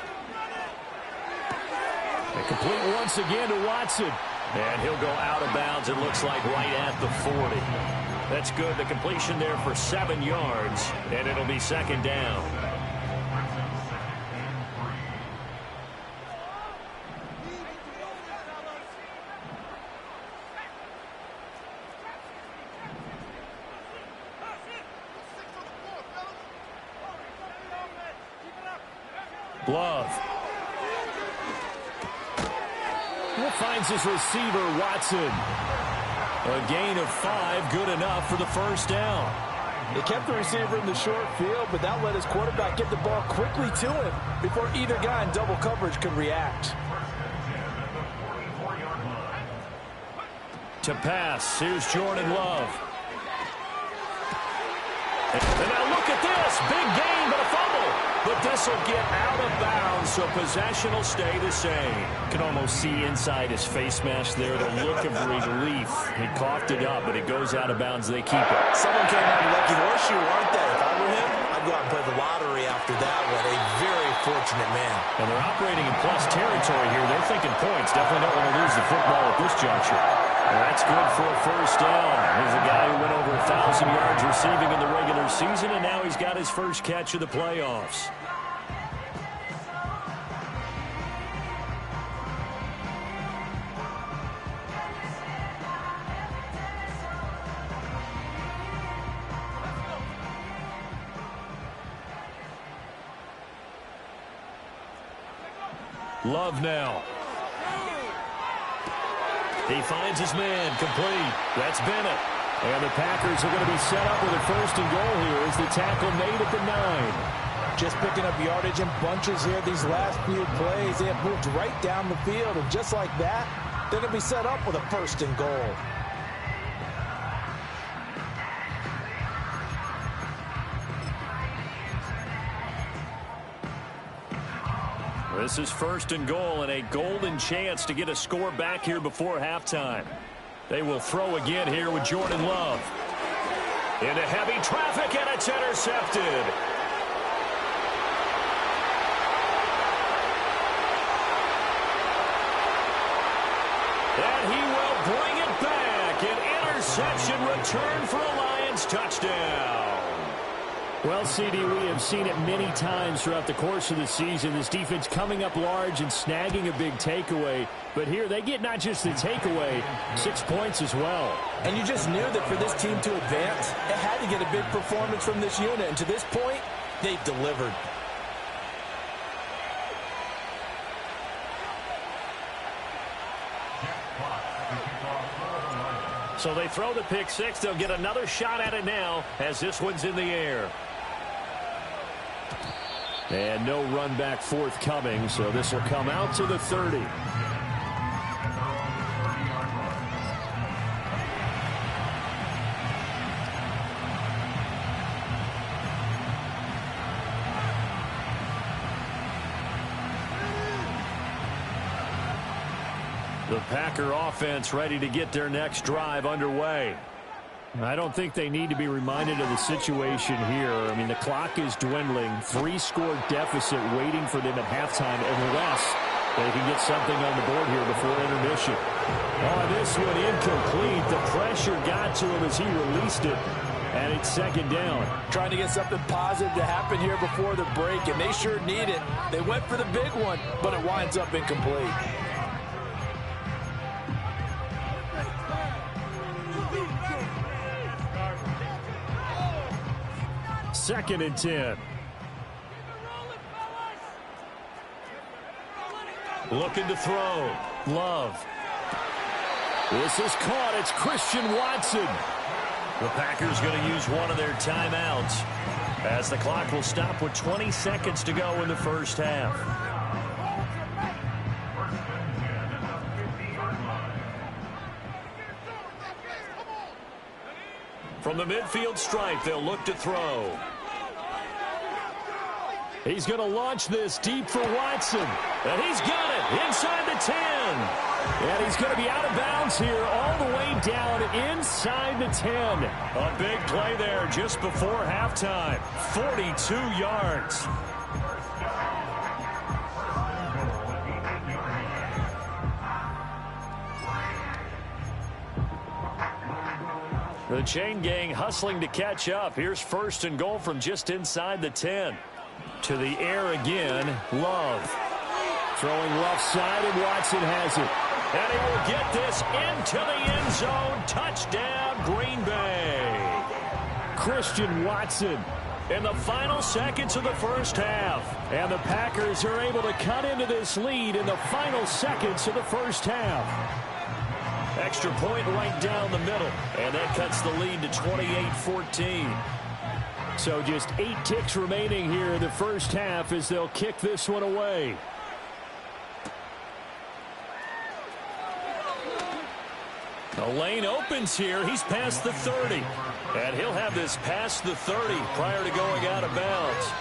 Speaker 9: And complete once again to Watson. And he'll go out of bounds, it looks like, right at the 40. That's good. The completion there for 7 yards, and it'll be second down. Love. Finds his receiver, Watson. A gain of 5, good enough for the first down.
Speaker 10: They kept the receiver in the short field, but that let his quarterback get the ball quickly to him before either guy in double coverage could react.
Speaker 9: To pass, here's Jordan Love. And now look at this, big gain, but a fumble. But this will get out of bounds, so possession will stay the same. You can almost see inside his face mask there the look of relief. He coughed it up, but it goes out of bounds. They keep it.
Speaker 10: Someone came out of lucky horseshoe, aren't they? If I were him, I'd go out and play the lottery after that one. A very fortunate man.
Speaker 9: And they're operating in plus territory here. They're thinking points. Definitely don't want to lose the football at this juncture. And that's good for a first down. Here's a guy who went over 1,000 yards receiving in the regular season, and now he's got his first catch of the playoffs. Love now. He finds his man, complete. That's Bennett. And the Packers are going to be set up with a first and goal here as the tackle made at the 9.
Speaker 10: Just picking up yardage in bunches here these last few plays. They have moved right down the field, and just like that, they're going to be set up with a first and goal.
Speaker 9: This is first and goal and a golden chance to get a score back here before halftime. They will throw again here with Jordan Love. Into heavy traffic, and it's intercepted. And he will bring it back. An interception return for a Lions touchdown. Well, CD, we have seen it many times throughout the course of the season. This defense coming up large and snagging a big takeaway. But here they get not just the takeaway, 6 points as well.
Speaker 10: And you just knew that for this team to advance, it had to get a big performance from this unit. And to this point, they've delivered.
Speaker 9: So they throw the pick six. They'll get another shot at it now as this one's in the air. And no run back forthcoming, so this will come out to the 30. The Packer offense ready to get their next drive underway. I don't think they need to be reminded of the situation here. I mean, the clock is dwindling. 3-score deficit waiting for them at halftime unless they can get something on the board here before intermission. Oh, this one incomplete. The pressure got to him as he released it. And it's second down.
Speaker 7: Trying to get something positive to happen here before the break, and they sure need it. They went for the big one, but it winds up incomplete.
Speaker 9: Second and 10. Looking to throw. Love. This is caught. It's Christian Watson. The Packers going to use one of their timeouts as the clock will stop with 20 seconds to go in the first half. From the midfield stripe, they'll look to throw. He's going to launch this deep for Watson. And he's got it inside the 10. And he's going to be out of bounds here all the way down inside the 10. A big play there just before halftime. 42 yards. The chain gang hustling to catch up. Here's first and goal from just inside the 10. To the air again, Love. Throwing left side, and Watson has it. And he will get this into the end zone. Touchdown, Green Bay. Christian Watson in the final seconds of the first half. And the Packers are able to cut into this lead in the final seconds of the first half. Extra point right down the middle. And that cuts the lead to 28-14. So just 8 ticks remaining here in the first half as they'll kick this one away. The lane opens here. He's past the 30. And he'll have this past the 30 prior to going out of bounds.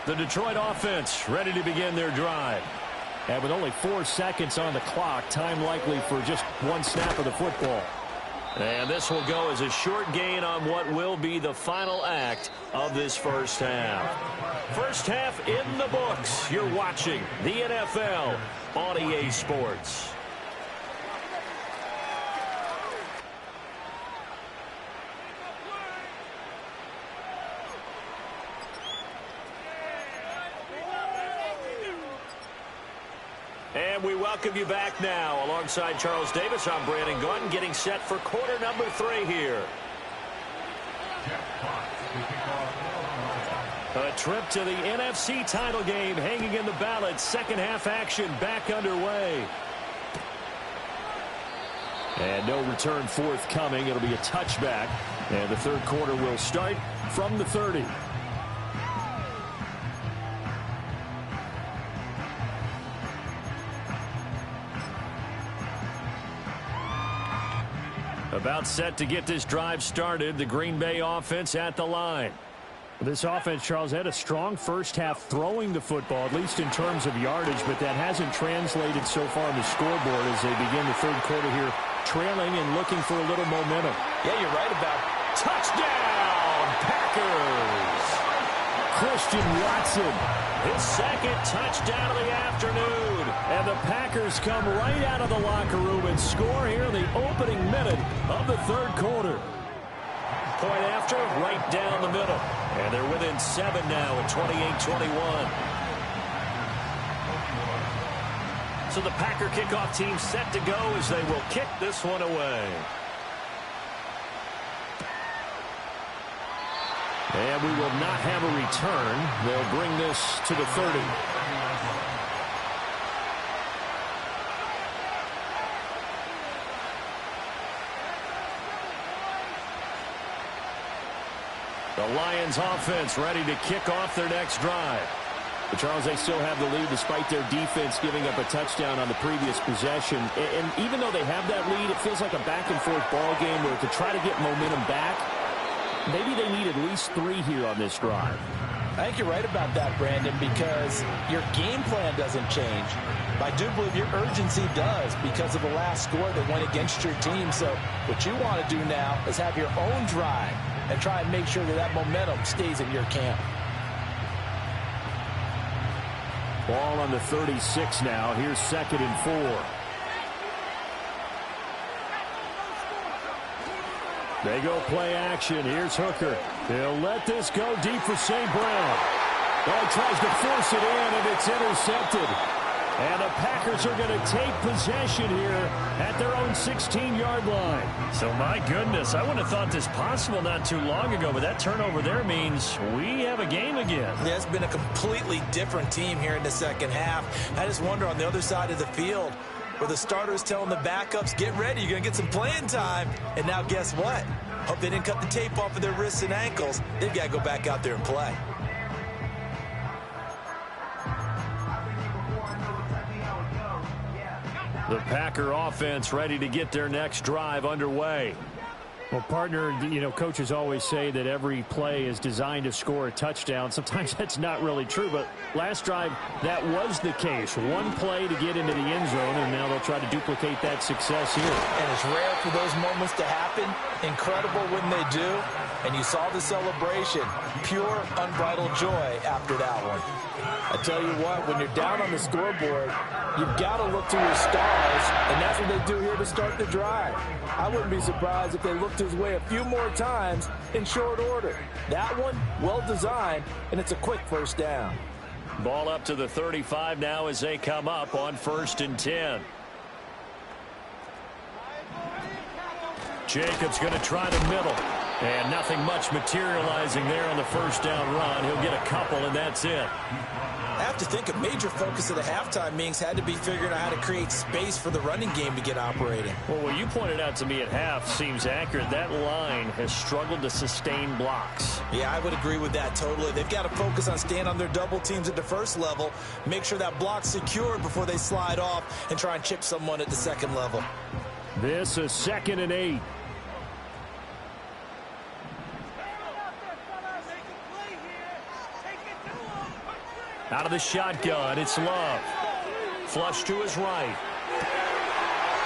Speaker 9: The Detroit offense ready to begin their drive. And with only 4 seconds on the clock, time likely for just one snap of the football. And this will go as a short gain on what will be the final act of this first half. First half in the books. You're watching the NFL on EA Sports. And we welcome you back now. Alongside Charles Davis, I'm Brandon Gunn, getting set for quarter number 3 here. A trip to the NFC title game hanging in the balance. Second half action back underway. And no return forthcoming. It'll be a touchback. And the third quarter will start from the 30. About set to get this drive started. The Green Bay offense at the line. This offense, Charles, had a strong first half throwing the football, at least in terms of yardage, but that hasn't translated so far on the scoreboard as they begin the third quarter here, trailing and looking for a little momentum.
Speaker 7: Yeah, you're right about
Speaker 9: touchdown, Packers. Christian Watson, his second touchdown of the afternoon. And the Packers come right out of the locker room and score here in the opening minute of the third quarter. Point after, right down the middle. And they're within 7 now at 28-21. So the Packer kickoff team set to go as they will kick this one away. And we will not have a return. They'll bring this to the 30. The Lions offense ready to kick off their next drive. But Charles, they still have the lead despite their defense giving up a touchdown on the previous possession. And even though they have that lead, it feels like a back-and-forth ball game where to try to get momentum back, maybe they need at least 3 here on this drive.
Speaker 10: I think you're right about that, Brandon, because your game plan doesn't change. I do believe your urgency does because of the last score that went against your team. So what you want to do now is have your own drive and try and make sure that that momentum stays in your camp.
Speaker 9: Ball on the 36 now. Here's 2nd and 4. They go play action. Here's Hooker. He'll let this go deep for St. Brown. Well, he tries to force it in, and it's intercepted. And the Packers are going to take possession here at their own 16-yard line.
Speaker 7: So, my goodness, I wouldn't have thought this possible not too long ago, but that turnover there means we have a game again.
Speaker 10: Yeah, it's been a completely different team here in the second half. I just wonder on the other side of the field, where the starters telling the backups, get ready, you're going to get some playing time. And now guess what? Hope they didn't cut the tape off of their wrists and ankles. They've got to go back out there and play.
Speaker 9: The Packer offense ready to get their next drive underway.
Speaker 7: Well, partner, you know, coaches always say that every play is designed to score a touchdown. Sometimes that's not really true, but last drive, that was the case. One play to get into the end zone, and now they'll try to duplicate that success here.
Speaker 10: And it's rare for those moments to happen. Incredible when they do. And you saw the celebration. Pure, unbridled joy after that one. I tell you what, when you're down on the scoreboard, you've got to look to your stars, and that's what they do here to start the drive. I wouldn't be surprised if they looked his way a few more times in short order. That one, well designed, and it's a quick first down.
Speaker 9: Ball up to the 35 now as they come up on 1st and 10. Jacobs going to try the middle. And nothing much materializing there on the first down run. He'll get a couple, and that's it.
Speaker 10: I have to think a major focus of the halftime meetings had to be figuring out how to create space for the running game to get operating.
Speaker 9: Well, what you pointed out to me at half seems accurate. That line has struggled to sustain blocks.
Speaker 10: Yeah, I would agree with that totally. They've got to focus on staying on their double teams at the first level, make sure that block's secured before they slide off and try and chip someone at the second level.
Speaker 9: This is 2nd and 8. Out of the shotgun, it's Love. Flush to his right.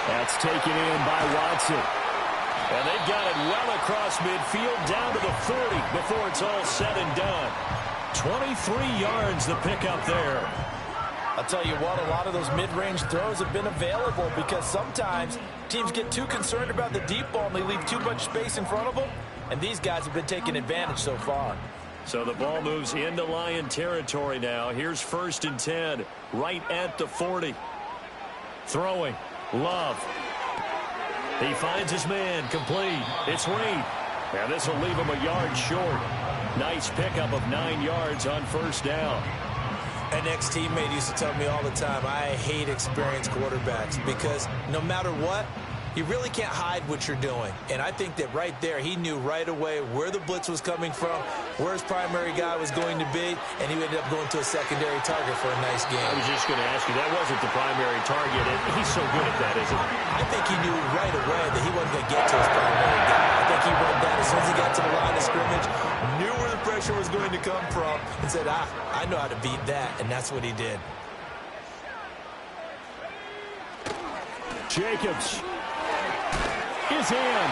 Speaker 9: That's taken in by Watson. And they've got it well across midfield down to the 30 before it's all said and done. 23 yards the pickup there.
Speaker 10: I'll tell you what, a lot of those mid-range throws have been available because sometimes teams get too concerned about the deep ball and they leave too much space in front of them. And these guys have been taking advantage so far.
Speaker 9: So the ball moves into Lion territory now. Here's 1st and 10, right at the 40. Throwing, Love. He finds his man, complete. It's Reed. And this will leave him a yard short. Nice pickup of 9 yards on 1st down.
Speaker 10: An ex-teammate used to tell me all the time, I hate experienced quarterbacks because no matter what, you really can't hide what you're doing. And I think that right there, he knew right away where the blitz was coming from, where his primary guy was going to be, and he ended up going to a secondary target for a nice game.
Speaker 9: I was just going to ask you, that wasn't the primary target, and he's so good at that, isn't he?
Speaker 10: I think he knew right away that he wasn't going to get to his primary guy. I think he read that as soon as he got to the line of scrimmage, knew where the pressure was going to come from, and said, I know how to beat that, and that's what he did.
Speaker 9: Jacobs is in.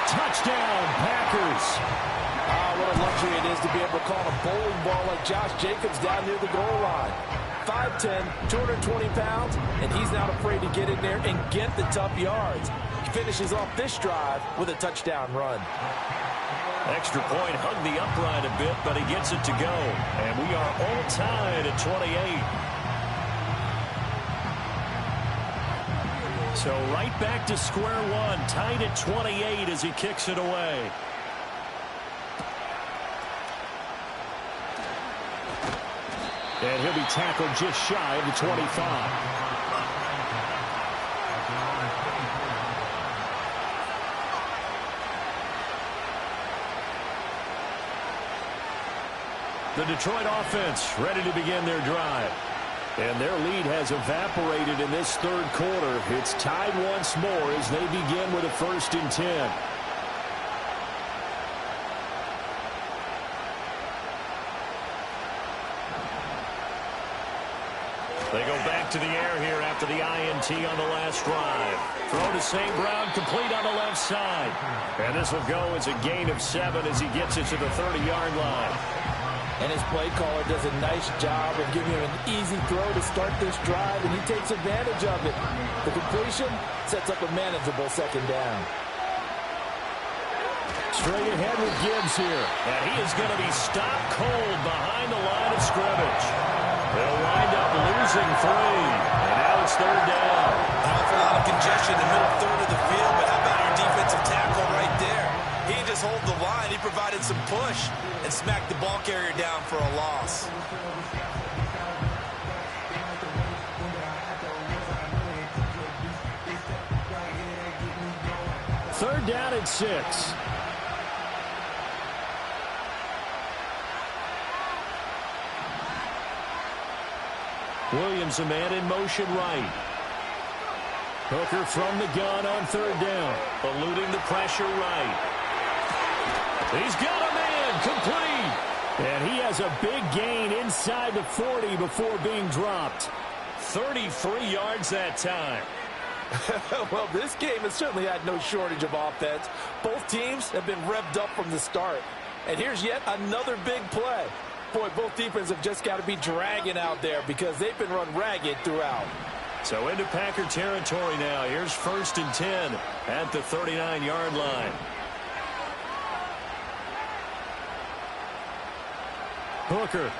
Speaker 9: Touchdown, Packers.
Speaker 10: What a luxury it is to be able to call a bowling ball like Josh Jacobs down near the goal line. 5'10", 220 pounds, and he's not afraid to get in there and get the tough yards. He finishes off this drive with a touchdown run.
Speaker 9: Extra point, hugged the upright a bit, but he gets it to go. And we are all tied at 28. So right back to square one, tied at 28 as he kicks it away. And he'll be tackled just shy of the 25. The Detroit offense ready to begin their drive. And their lead has evaporated in this third quarter. It's tied once more as they begin with a 1st and 10. They go back to the air here after the INT on the last drive. Throw to St. Brown, complete on the left side. And this will go as a gain of 7 as he gets it to the 30-yard line.
Speaker 11: And his play caller does a nice job of giving him an easy throw to start this drive, and he takes advantage of it. The completion sets up a manageable second down.
Speaker 7: Straight ahead with Gibbs here.
Speaker 9: And he is going to be stopped cold behind the line of scrimmage. They'll wind up losing 3. And now it's 3rd down.
Speaker 10: An awful lot of congestion in the middle third of the field, but how about our defensive tackle right there? He didn't just hold the line. He provided some push and smacked the ball carrier down for a loss.
Speaker 7: Third down at 6. Williams, a man in motion right. Hooker from the gun on 3rd down.
Speaker 9: Eluding the pressure right. He's got a man complete.
Speaker 7: And he has a big gain inside the 40 before being dropped.
Speaker 9: 33 yards that time.
Speaker 11: Well, this game has certainly had no shortage of offense. Both teams have been revved up from the start. And here's yet another big play. Boy, both defenses have just got to be dragging out there because they've been run ragged throughout.
Speaker 9: So into Packer territory now. Here's 1st and 10 at the 39-yard line.
Speaker 7: Hooker.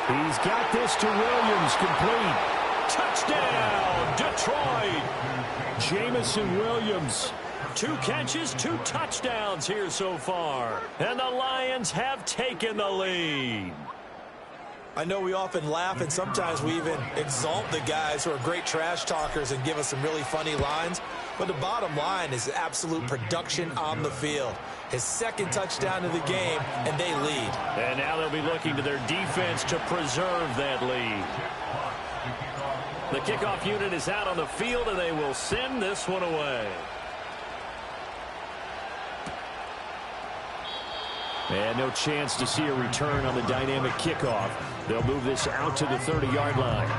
Speaker 7: He's got this to Williams, complete.
Speaker 9: Touchdown, Detroit.
Speaker 7: Jamison Williams.
Speaker 9: 2 catches, 2 touchdowns here so far. And the Lions have taken the lead.
Speaker 10: I know we often laugh, and sometimes we even exalt the guys who are great trash talkers and give us some really funny lines. But the bottom line is absolute production on the field. His 2nd touchdown of the game, and they lead.
Speaker 9: And now they'll be looking to their defense to preserve that lead. The kickoff unit is out on the field, and they will send this one away.
Speaker 7: And no chance to see a return on the dynamic kickoff. They'll move this out to the 30-yard line.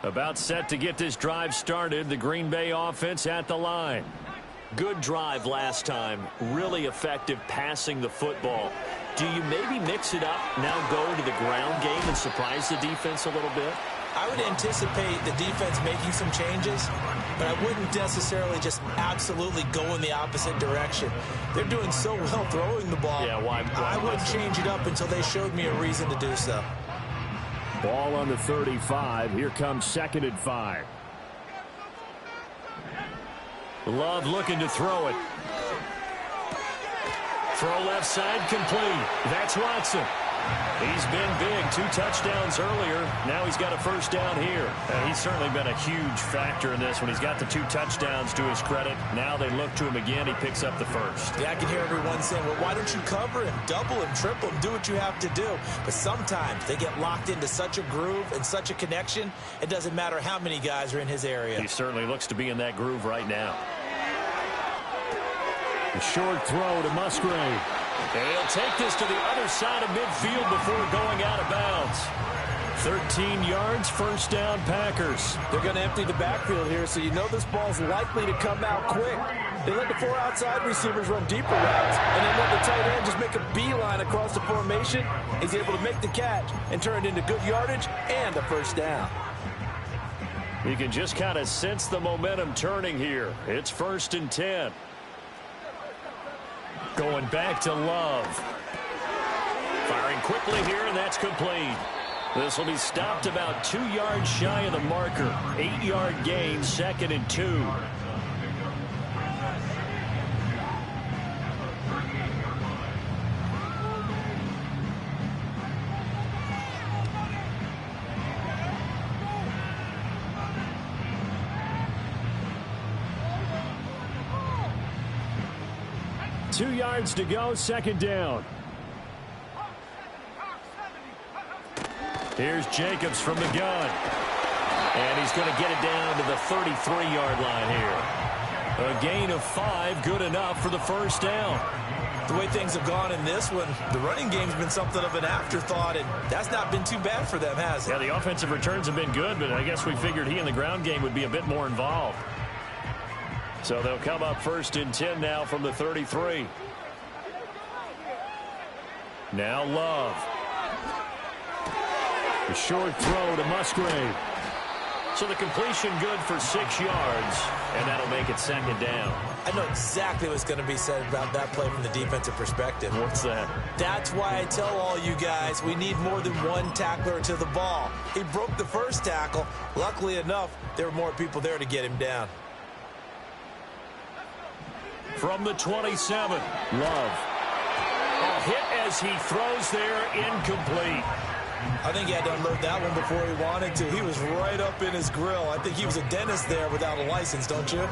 Speaker 7: About set to get this drive started. The Green Bay offense at the line.
Speaker 9: Good drive last time. Really effective passing the football. Do you maybe mix it up, now go to the ground game and surprise the defense a little bit?
Speaker 10: I would anticipate the defense making some changes, but I wouldn't necessarily just absolutely go in the opposite direction. They're doing so well throwing the ball.
Speaker 9: Yeah, why
Speaker 10: I wouldn't change it up until they showed me a reason to do so.
Speaker 7: Ball on the 35. Here comes 2nd and 5.
Speaker 9: Love looking to throw it. Throw left side complete. That's Watson. He's been big. 2 touchdowns earlier. Now he's got a 1st down here. He's certainly been a huge factor in this one. He's got the 2 touchdowns to his credit. Now they look to him again. He picks up the 1st.
Speaker 10: Yeah, I can hear everyone saying, well, why don't you cover him, double him, triple him, do what you have to do. But sometimes they get locked into such a groove and such a connection, it doesn't matter how many guys are in his area.
Speaker 9: He certainly looks to be in that groove right now.
Speaker 7: A short throw to Musgrave.
Speaker 9: And he'll take this to the other side of midfield before going out of bounds.
Speaker 7: 13 yards, 1st down, Packers.
Speaker 11: They're going to empty the backfield here, so you know this ball's likely to come out quick. They let the 4 outside receivers run deeper routes, and then let the tight end just make a beeline across the formation. He's able to make the catch and turn it into good yardage and a 1st down.
Speaker 7: You can just kind of sense the momentum turning here. It's 1st and 10. Going back to Love.
Speaker 9: Firing quickly here, and that's complete.
Speaker 7: This will be stopped about 2 yards shy of the marker. 8-yard gain, 2nd and 2. 2 yards to go, second down. Here's Jacobs from the gun. And he's going to get it down to the 33-yard line here. A gain of 5, good enough for the first down.
Speaker 10: The way things have gone in this one, the running game's been something of an afterthought, and that's not been too bad for them, has it?
Speaker 7: Yeah, the offensive returns have been good, but I guess we figured he in the ground game would be a bit more involved. So they'll come up 1st and 10 now from the 33. Now Love. A short throw to Musgrave. So the completion good for 6 yards, and that'll make it second down.
Speaker 10: I know exactly what's going to be said about that play from the defensive perspective.
Speaker 7: What's that?
Speaker 10: That's why I tell all you guys we need more than one tackler to the ball. He broke the first tackle. Luckily enough, there were more people there to get him down.
Speaker 7: From the 27, Love. A hit as he throws there, incomplete.
Speaker 10: I think he had to unload that one before he wanted to. He was right up in his grill. I think he was a dentist there without a license, don't you?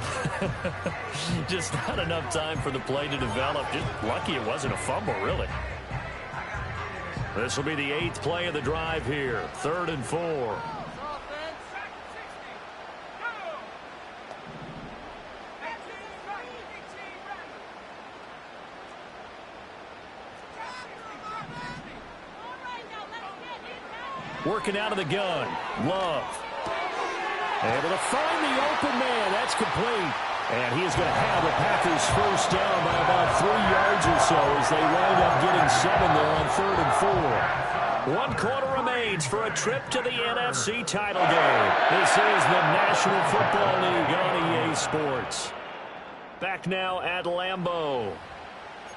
Speaker 7: Just not enough time for the play to develop. Just lucky it wasn't a fumble, really. This will be the 8th play of the drive here. 3rd and 4. Working out of the gun. Love. Able to find the open man. That's complete. And he is going to have the Packers first down by about 3 yards or so as they wind up getting 7 there on 3rd and 4. 1 quarter remains for a trip to the NFC title game. This is the National Football League on EA Sports. Back now at Lambeau.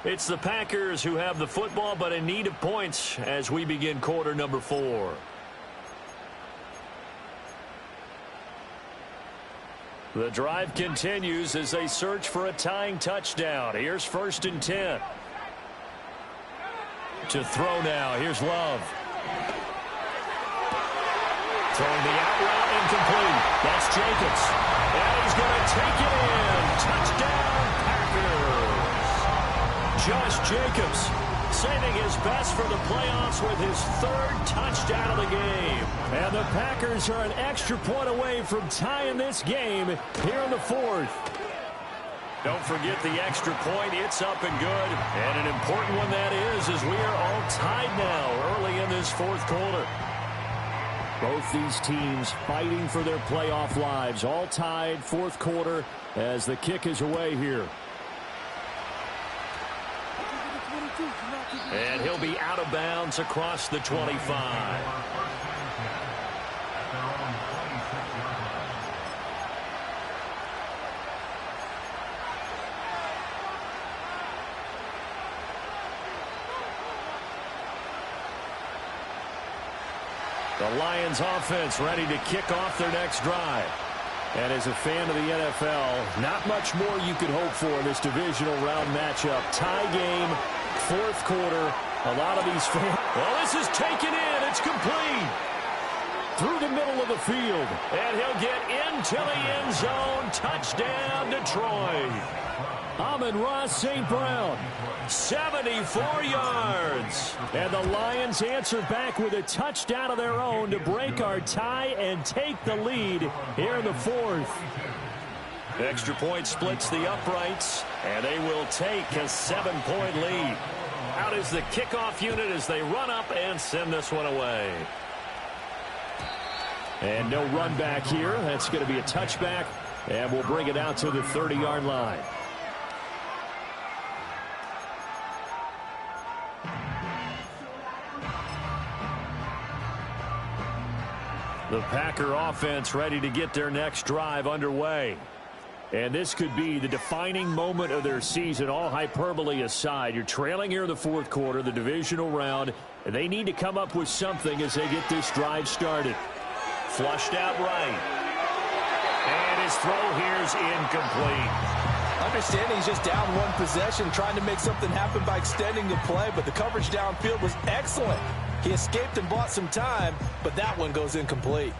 Speaker 7: It's the Packers who have the football, but in need of points as we begin quarter number 4. The drive continues as they search for a tying touchdown. Here's 1st and 10. To throw now. Here's Love. Throwing the out route, incomplete. That's Jacobs. And he's going to take it in. Touchdown, Packers. Josh Jacobs saving his best for the playoffs with his 3rd touchdown of the game. And the Packers are an extra point away from tying this game here in the 4th. Don't forget the extra point. It's up and good. And an important one that is, as we are all tied now early in this 4th quarter. Both these teams fighting for their playoff lives. All tied, 4th quarter, as the kick is away here. And he'll be out of bounds across the 25. The Lions offense ready to kick off their next drive. And as a fan of the NFL, not much more you could hope for in this divisional round matchup. Tie game, 4th quarter. A lot of these fans. Well, this is taken in. It's complete. Through the middle of the field. And he'll get into the end zone. Touchdown, Detroit. Amon-Ra St. Brown. 74 yards. And the Lions answer back with a touchdown of their own to break our tie and take the lead here in the 4th. Extra point splits the uprights, and they will take a 7-point lead. Out is the kickoff unit as they run up and send this one away. And no run back here. That's going to be a touchback, and we'll bring it out to the 30-yard line. The Packer offense ready to get their next drive underway. And this could be the defining moment of their season, all hyperbole aside. You're trailing here in the 4th quarter, the divisional round, and they need to come up with something as they get this drive started. Flushed out right. And his throw here's incomplete.
Speaker 11: Understanding he's just down 1 possession, trying to make something happen by extending the play, but the coverage downfield was excellent. He escaped and bought some time, but that one goes incomplete.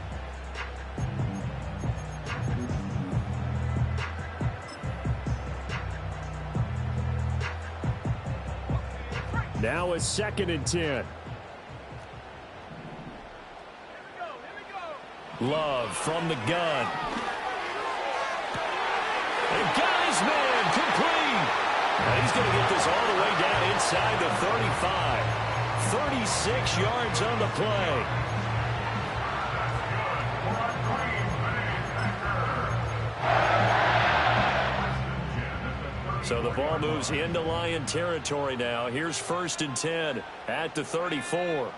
Speaker 7: Now a 2nd and 10. Love from the gun. And got his man complete. And he's going to get this all the way down inside the 35. 36 yards on the play. So the ball moves into Lion territory now. Here's 1st and 10 at the 34.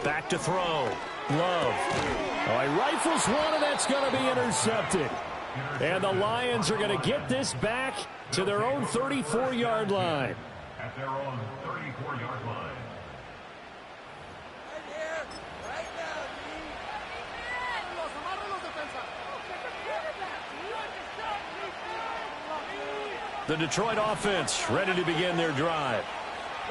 Speaker 7: Back to throw. Love. Oh, he rifles one, and that's going to be intercepted. And the Lions are going to get this back to their own 34-yard line.
Speaker 12: At their own 34-yard line.
Speaker 7: The Detroit offense ready to begin their drive.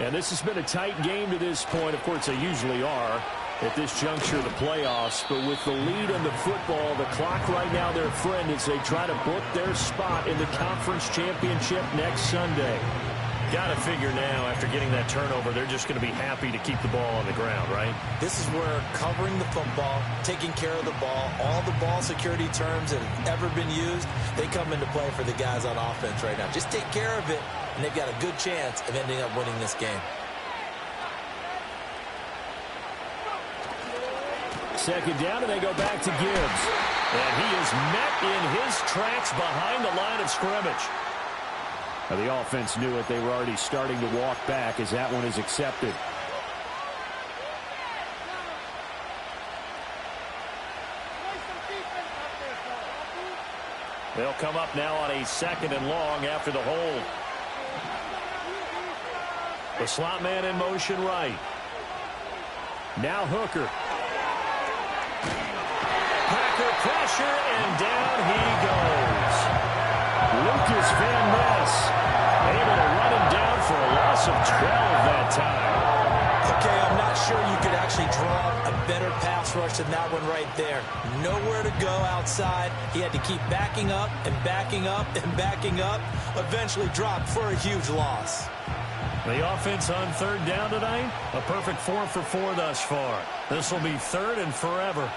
Speaker 7: And this has been a tight game to this point. Of course, they usually are at this juncture of the playoffs. But with the lead in the football, the clock right now their friend as they try to book their spot in the conference championship next Sunday. Got to figure now, after getting that turnover, they're just going to be happy to keep the ball on the ground, right?
Speaker 10: This is where covering the football, taking care of the ball, all the ball security terms that have ever been used, they come into play for the guys on offense right now. Just take care of it, and they've got a good chance of ending up winning this game.
Speaker 7: 2nd down, and they go back to Gibbs. And he is met in his tracks behind the line of scrimmage. Now, the offense knew it. They were already starting to walk back as that one is accepted. They'll come up now on a 2nd and long after the hold. The slot man in motion right. Now Hooker. Packer pressure, and down he goes. Lucas Van Ness able to run him down for a loss of 12 that time.
Speaker 10: Okay, I'm not sure you could actually draw a better pass rush than that one right there. Nowhere to go outside. He had to keep backing up and backing up and backing up. Eventually dropped for a huge loss.
Speaker 7: The offense on 3rd down tonight, a perfect 4 for 4 thus far. This will be 3rd and forever.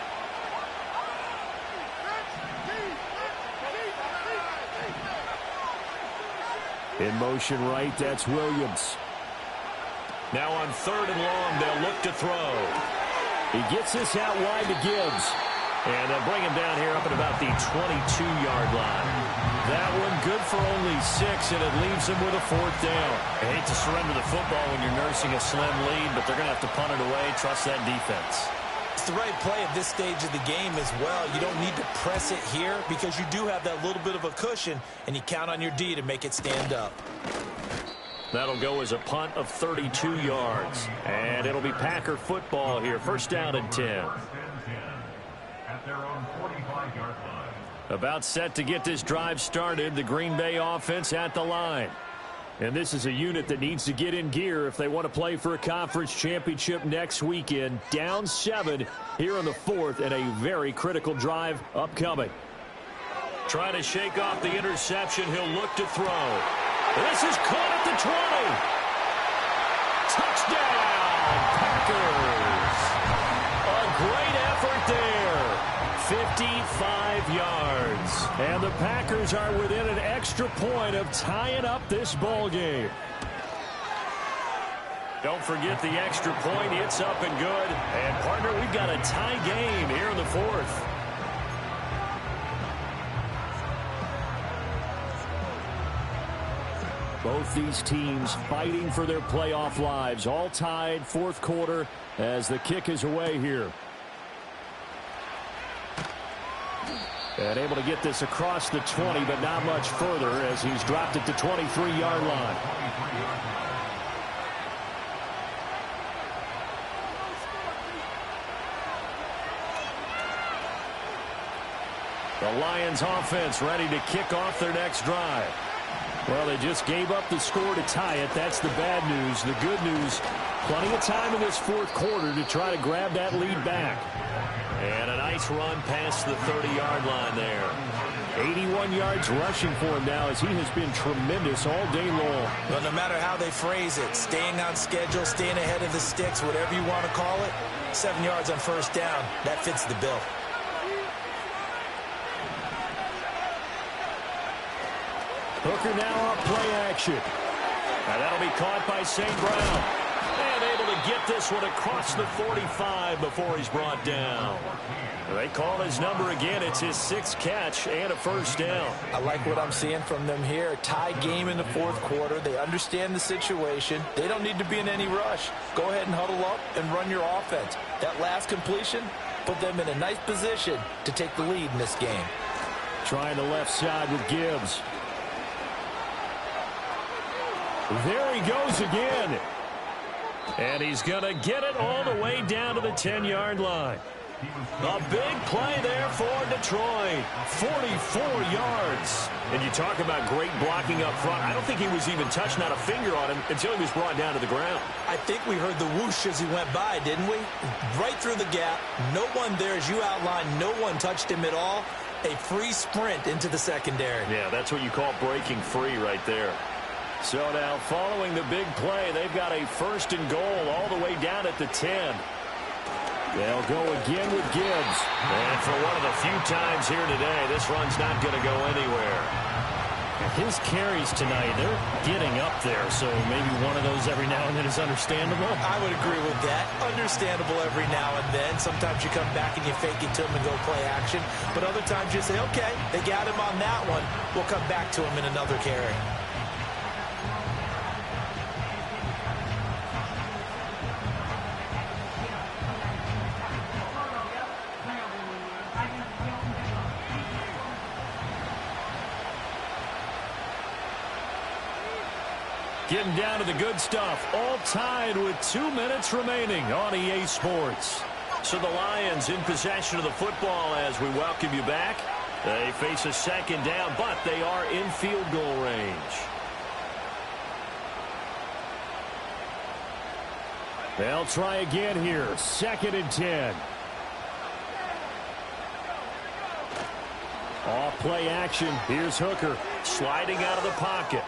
Speaker 7: In motion right, that's Williams. Now on 3rd and long, they'll look to throw. He gets this out wide to Gibbs. And they'll bring him down here up at about the 22-yard line. That one good for only 6, and it leaves him with a 4th down. I hate to surrender the football when you're nursing a slim lead, but they're going to have to punt it away, trust that defense.
Speaker 10: It's the right play at this stage of the game as well. You don't need to press it here because you do have that little bit of a cushion, and you count on your D to make it stand up.
Speaker 7: That'll go as a punt of 32 yards. And it'll be Packer football here. 1st down and 10.
Speaker 12: At their own 45-yard line.
Speaker 7: About set to get this drive started. The Green Bay offense at the line. And this is a unit that needs to get in gear if they want to play for a conference championship next weekend. Down 7 here in the 4th, and a very critical drive upcoming. Trying to shake off the interception. He'll look to throw. This is caught at the 20. Touchdown, Packers. A great effort there. 55 yards. And the Packers are within an extra point of tying up this ball game. Don't forget the extra point. It's up and good. And, partner, we've got a tie game here in the 4th. Both these teams fighting for their playoff lives. All tied, 4th quarter as the kick is away here. And able to get this across the 20, but not much further as he's dropped it to 23-yard line. The Lions offense ready to kick off their next drive. Well, they just gave up the score to tie it. That's the bad news. The good news, plenty of time in this 4th quarter to try to grab that lead back.
Speaker 9: And a nice run past the 30-yard line there.
Speaker 7: 81 yards rushing for him now as he has been tremendous all day long.
Speaker 10: But no matter how they phrase it, staying on schedule, staying ahead of the sticks, whatever you want to call it, 7 yards on first down, that fits the bill.
Speaker 7: Hooker now on play action.
Speaker 9: And that'll be caught by St. Brown. And able to get this one across the 45 before he's brought down. They call his number again. It's his 6th catch and a first down.
Speaker 11: I like what I'm seeing from them here. Tie game in the fourth quarter. They understand the situation. They don't need to be in any rush. Go ahead and huddle up and run your offense. That last completion put them in a nice position to take the lead in this game.
Speaker 7: Trying the left side with Gibbs. There he goes again.
Speaker 9: And he's going to get it all the way down to the 10-yard line. A big play there for Detroit. 44 yards. And you talk about great blocking up front. I don't think he was even touched, not a finger on him, until he was brought down to the ground.
Speaker 10: I think we heard the whoosh as he went by, didn't we? Right through the gap. No one there, as you outlined, no one touched him at all. A free sprint into the secondary.
Speaker 9: Yeah, that's what you call breaking free right there. So now following the big play, they've got a 1st and goal all the way down at the 10.
Speaker 7: They'll go again with Gibbs.
Speaker 9: And for one of the few times here today, this run's not going to go anywhere.
Speaker 7: His carries tonight, they're getting up there, so maybe one of those every now and then is understandable.
Speaker 10: I would agree with that. Understandable every now and then. Sometimes you come back and you fake it to him and go play action. But other times you say, okay, they got him on that one. We'll come back to him in another carry.
Speaker 9: Getting down to the good stuff. All tied with 2 minutes remaining on EA Sports. So the Lions in possession of the football as we welcome you back. They face a 2nd down, but they are in field goal range.
Speaker 7: They'll try again here. 2nd and 10. Off play action. Here's Hooker.
Speaker 9: Sliding out of the pocket.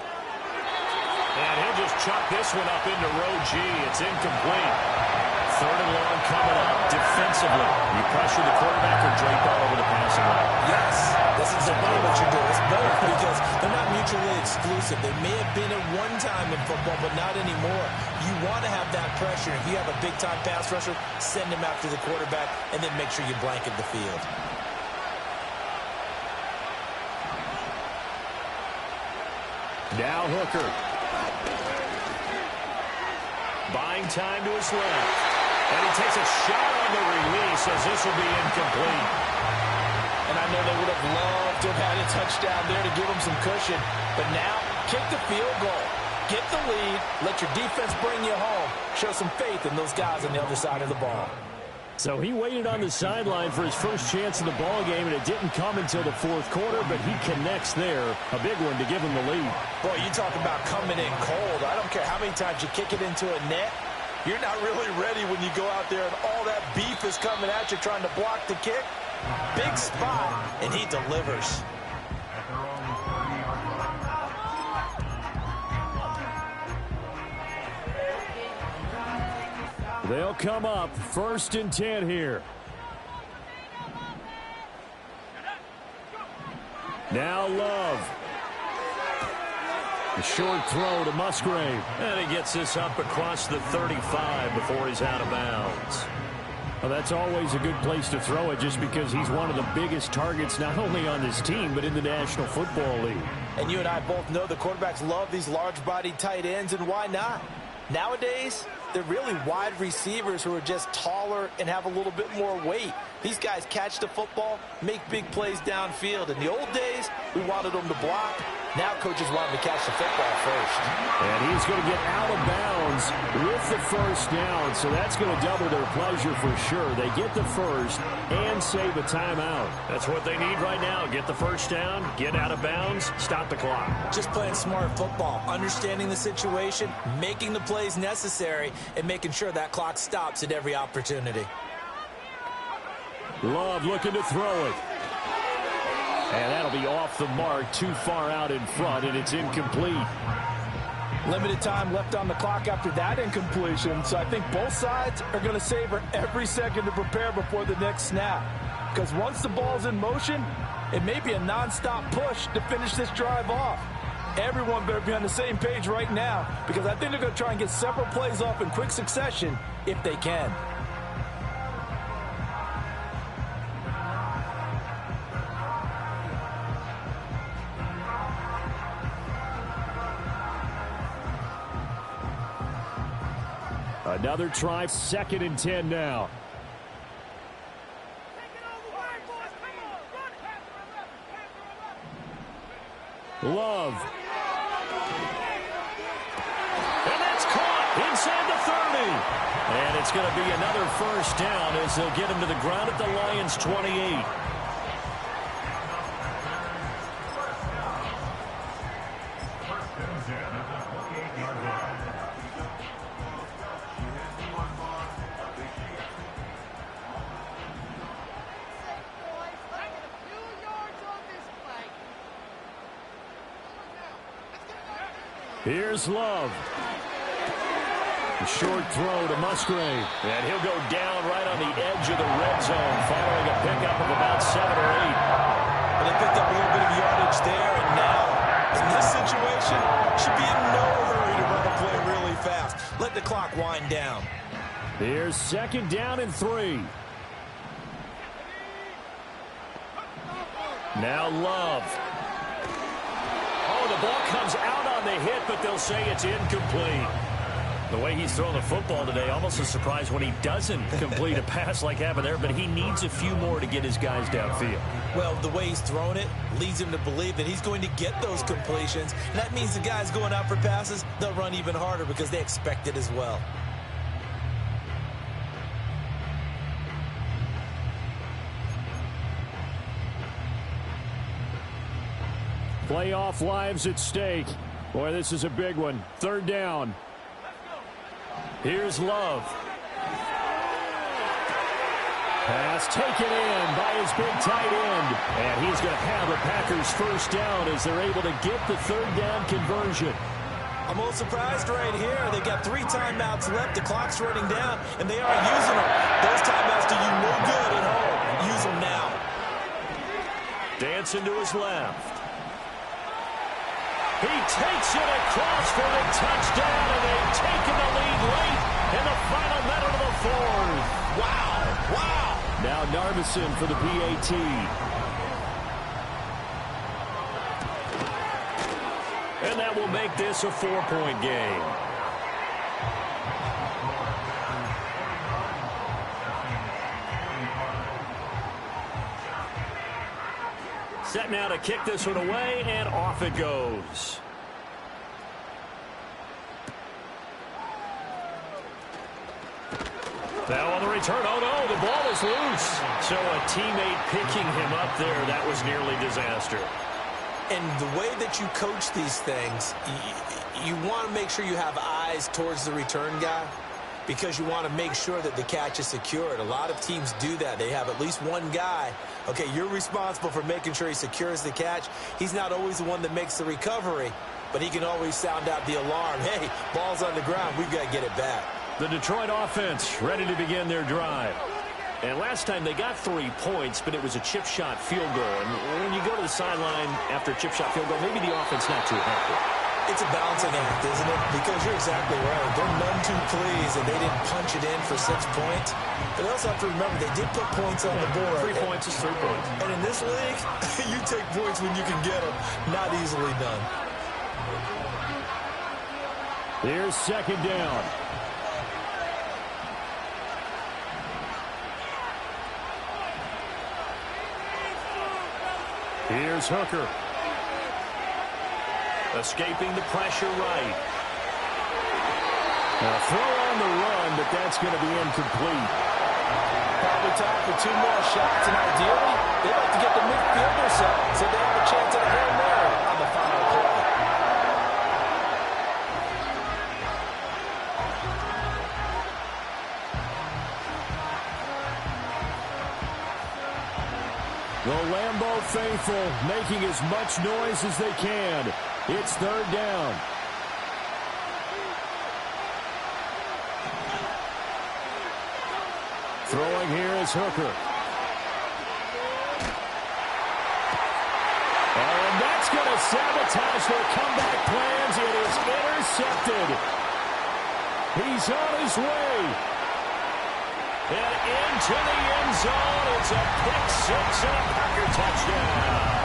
Speaker 9: And he'll just chuck this one up into row G. It's incomplete. 3rd and long coming up defensively. You pressure the quarterback or drape all over the passing line?
Speaker 10: Yes, that's exactly what you do. It's both because they're not mutually exclusive. They may have been at one time in football, but not anymore. You want to have that pressure. If you have a big-time pass rusher, send him after the quarterback, and then make sure you blanket the field.
Speaker 7: Now Hooker.
Speaker 9: Buying time to his left. And he takes a shot on the release as this will be incomplete.
Speaker 11: And I know they would have loved to have had a touchdown there to give them some cushion. But now, kick the field goal. Get the lead. Let your defense bring you home. Show some faith in those guys on the other side of the ball.
Speaker 7: So he waited on the sideline for his first chance in the ball game, and it didn't come until the 4th quarter, but he connects there. A big one to give him the lead.
Speaker 10: Boy, you talk about coming in cold. I don't care how many times you kick it into a net. You're not really ready when you go out there and all that beef is coming at you trying to block the kick. Big spot, and he delivers.
Speaker 7: They'll come up 1st and 10 here. Now Love. A short throw to Musgrave.
Speaker 9: And he gets this up across the 35 before he's out of bounds.
Speaker 7: Well, that's always a good place to throw it just because he's one of the biggest targets not only on this team but in the National Football League.
Speaker 10: And you and I both know the quarterbacks love these large-bodied tight ends, and why not? Nowadays, they're really wide receivers who are just taller and have a little bit more weight. These guys catch the football, make big plays downfield. In the old days, we wanted them to block. Now coaches want them to catch the football first.
Speaker 7: And he's going to get out of bounds with the first down, so that's going to double their pleasure for sure. They get the first and save a timeout.
Speaker 9: That's what they need right now. Get the first down, get out of bounds, stop the clock.
Speaker 10: Just playing smart football, understanding the situation, making the plays necessary, and making sure that clock stops at every opportunity.
Speaker 7: Love looking to throw it. And that'll be off the mark, too far out in front, and it's incomplete.
Speaker 11: Limited time left on the clock after that incompletion, so I think both sides are going to savor every second to prepare before the next snap. Because once the ball's in motion, it may be a nonstop push to finish this drive off. Everyone better be on the same page right now, because I think they're going to try and get several plays off in quick succession if they can.
Speaker 7: Another try, 2nd and 10 now. Love. And that's caught inside the 30. And it's going to be another first down as they'll get him to the ground at the Lions' 28. Here's Love. A short throw to Musgrave. And he'll go down right on the edge of the red zone following a pickup of about 7 or 8.
Speaker 10: And they picked up a little bit of yardage there, and now, in this situation, should be in no hurry to run the play really fast. Let the clock wind down.
Speaker 7: Here's 2nd down and 3. Now Love. Oh, the ball comes out on the hit, but they'll say it's incomplete. The way he's throwing the football today, almost a surprise when he doesn't complete a pass like happened there, but he needs a few more to get his guys downfield.
Speaker 10: Well, the way he's thrown it leads him to believe that he's going to get those completions. And that means the guys going out for passes, they'll run even harder because they expect it as well.
Speaker 7: Playoff lives at stake. Boy, this is a big one. 3rd down. Here's Love. Pass taken in by his big tight end. And he's going to have a Packers first down as they're able to get the 3rd down conversion.
Speaker 10: I'm a little surprised right here. They've got 3 timeouts left. The clock's running down, and they aren't using them. Those timeouts do you no good at home. Use them now.
Speaker 7: Dancing to his left. He takes it across for the touchdown, and they've taken the lead late in the final minute of the 4th.
Speaker 10: Wow, wow.
Speaker 7: Now Narveson for the PAT. And that will make this a 4-point game. Set now to kick this one away, and off it goes. Now on the return, oh no, the ball is loose. So a teammate picking him up there, that was nearly disaster.
Speaker 10: And the way that you coach these things, you want to make sure you have eyes towards the return guy, because you want to make sure that the catch is secured. A lot of teams do that. They have at least one guy. Okay, you're responsible for making sure he secures the catch. He's not always the one that makes the recovery, but he can always sound out the alarm. Hey, ball's on the ground. We've got to get it back.
Speaker 7: The Detroit offense ready to begin their drive. And last time they got 3 points, but it was a chip shot field goal. And when you go to the sideline after a chip shot field goal, maybe the offense not too happy.
Speaker 10: It's a balancing act, isn't it? Because you're exactly right. They're none too pleased that they didn't punch it in for 6 points. But they also have to remember they did put points on the board.
Speaker 7: 3 points is 3 points.
Speaker 10: And in this league, you take points when you can get them. Not easily done.
Speaker 7: Here's 2nd down. Here's Hooker. Escaping the pressure right. A throw on the run, but that's going to be incomplete.
Speaker 11: Probably time for 2 more shots, and ideally, they'd like to get the midfielder set so they have a chance at a Hail Mary on the final play.
Speaker 7: The Lambeau faithful making as much noise as they can. It's third down. Throwing here is Hooker. And that's going to sabotage their comeback plans. It is intercepted. He's on his way. And into the end zone. It's a pick six and a Packer touchdown.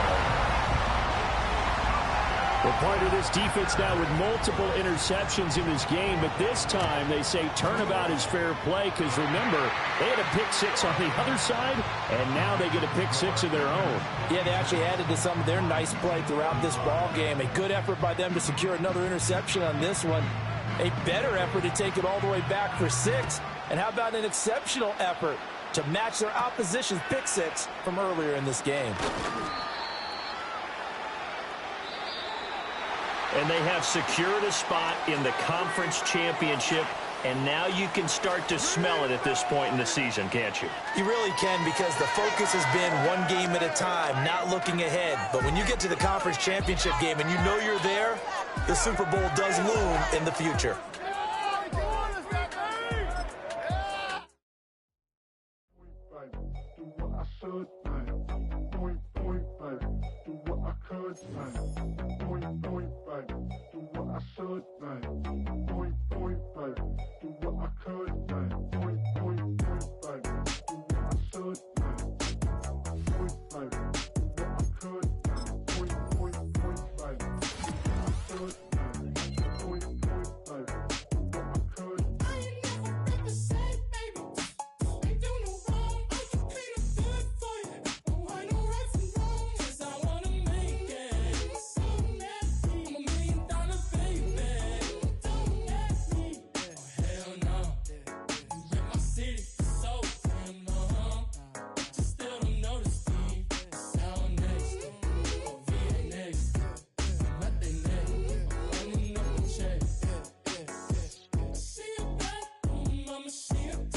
Speaker 7: Well, part of this defense now with multiple interceptions in this game, but this time they say turnabout is fair play because, remember, they had a pick six on the other side, and now they get a pick six of their own.
Speaker 11: Yeah, they actually added to some of their nice play throughout this ball game. A good effort by them to secure another interception on this one. A better effort to take it all the way back for 6. And how about an exceptional effort to match their opposition's pick six from earlier in this game?
Speaker 9: And they have secured a spot in the conference championship, and now you can start to smell it at this point in the season, can't you?
Speaker 11: You really can, because the focus has been one game at a time, not looking ahead. But when you get to the conference championship game and you know you're there, the Super Bowl does loom in the future.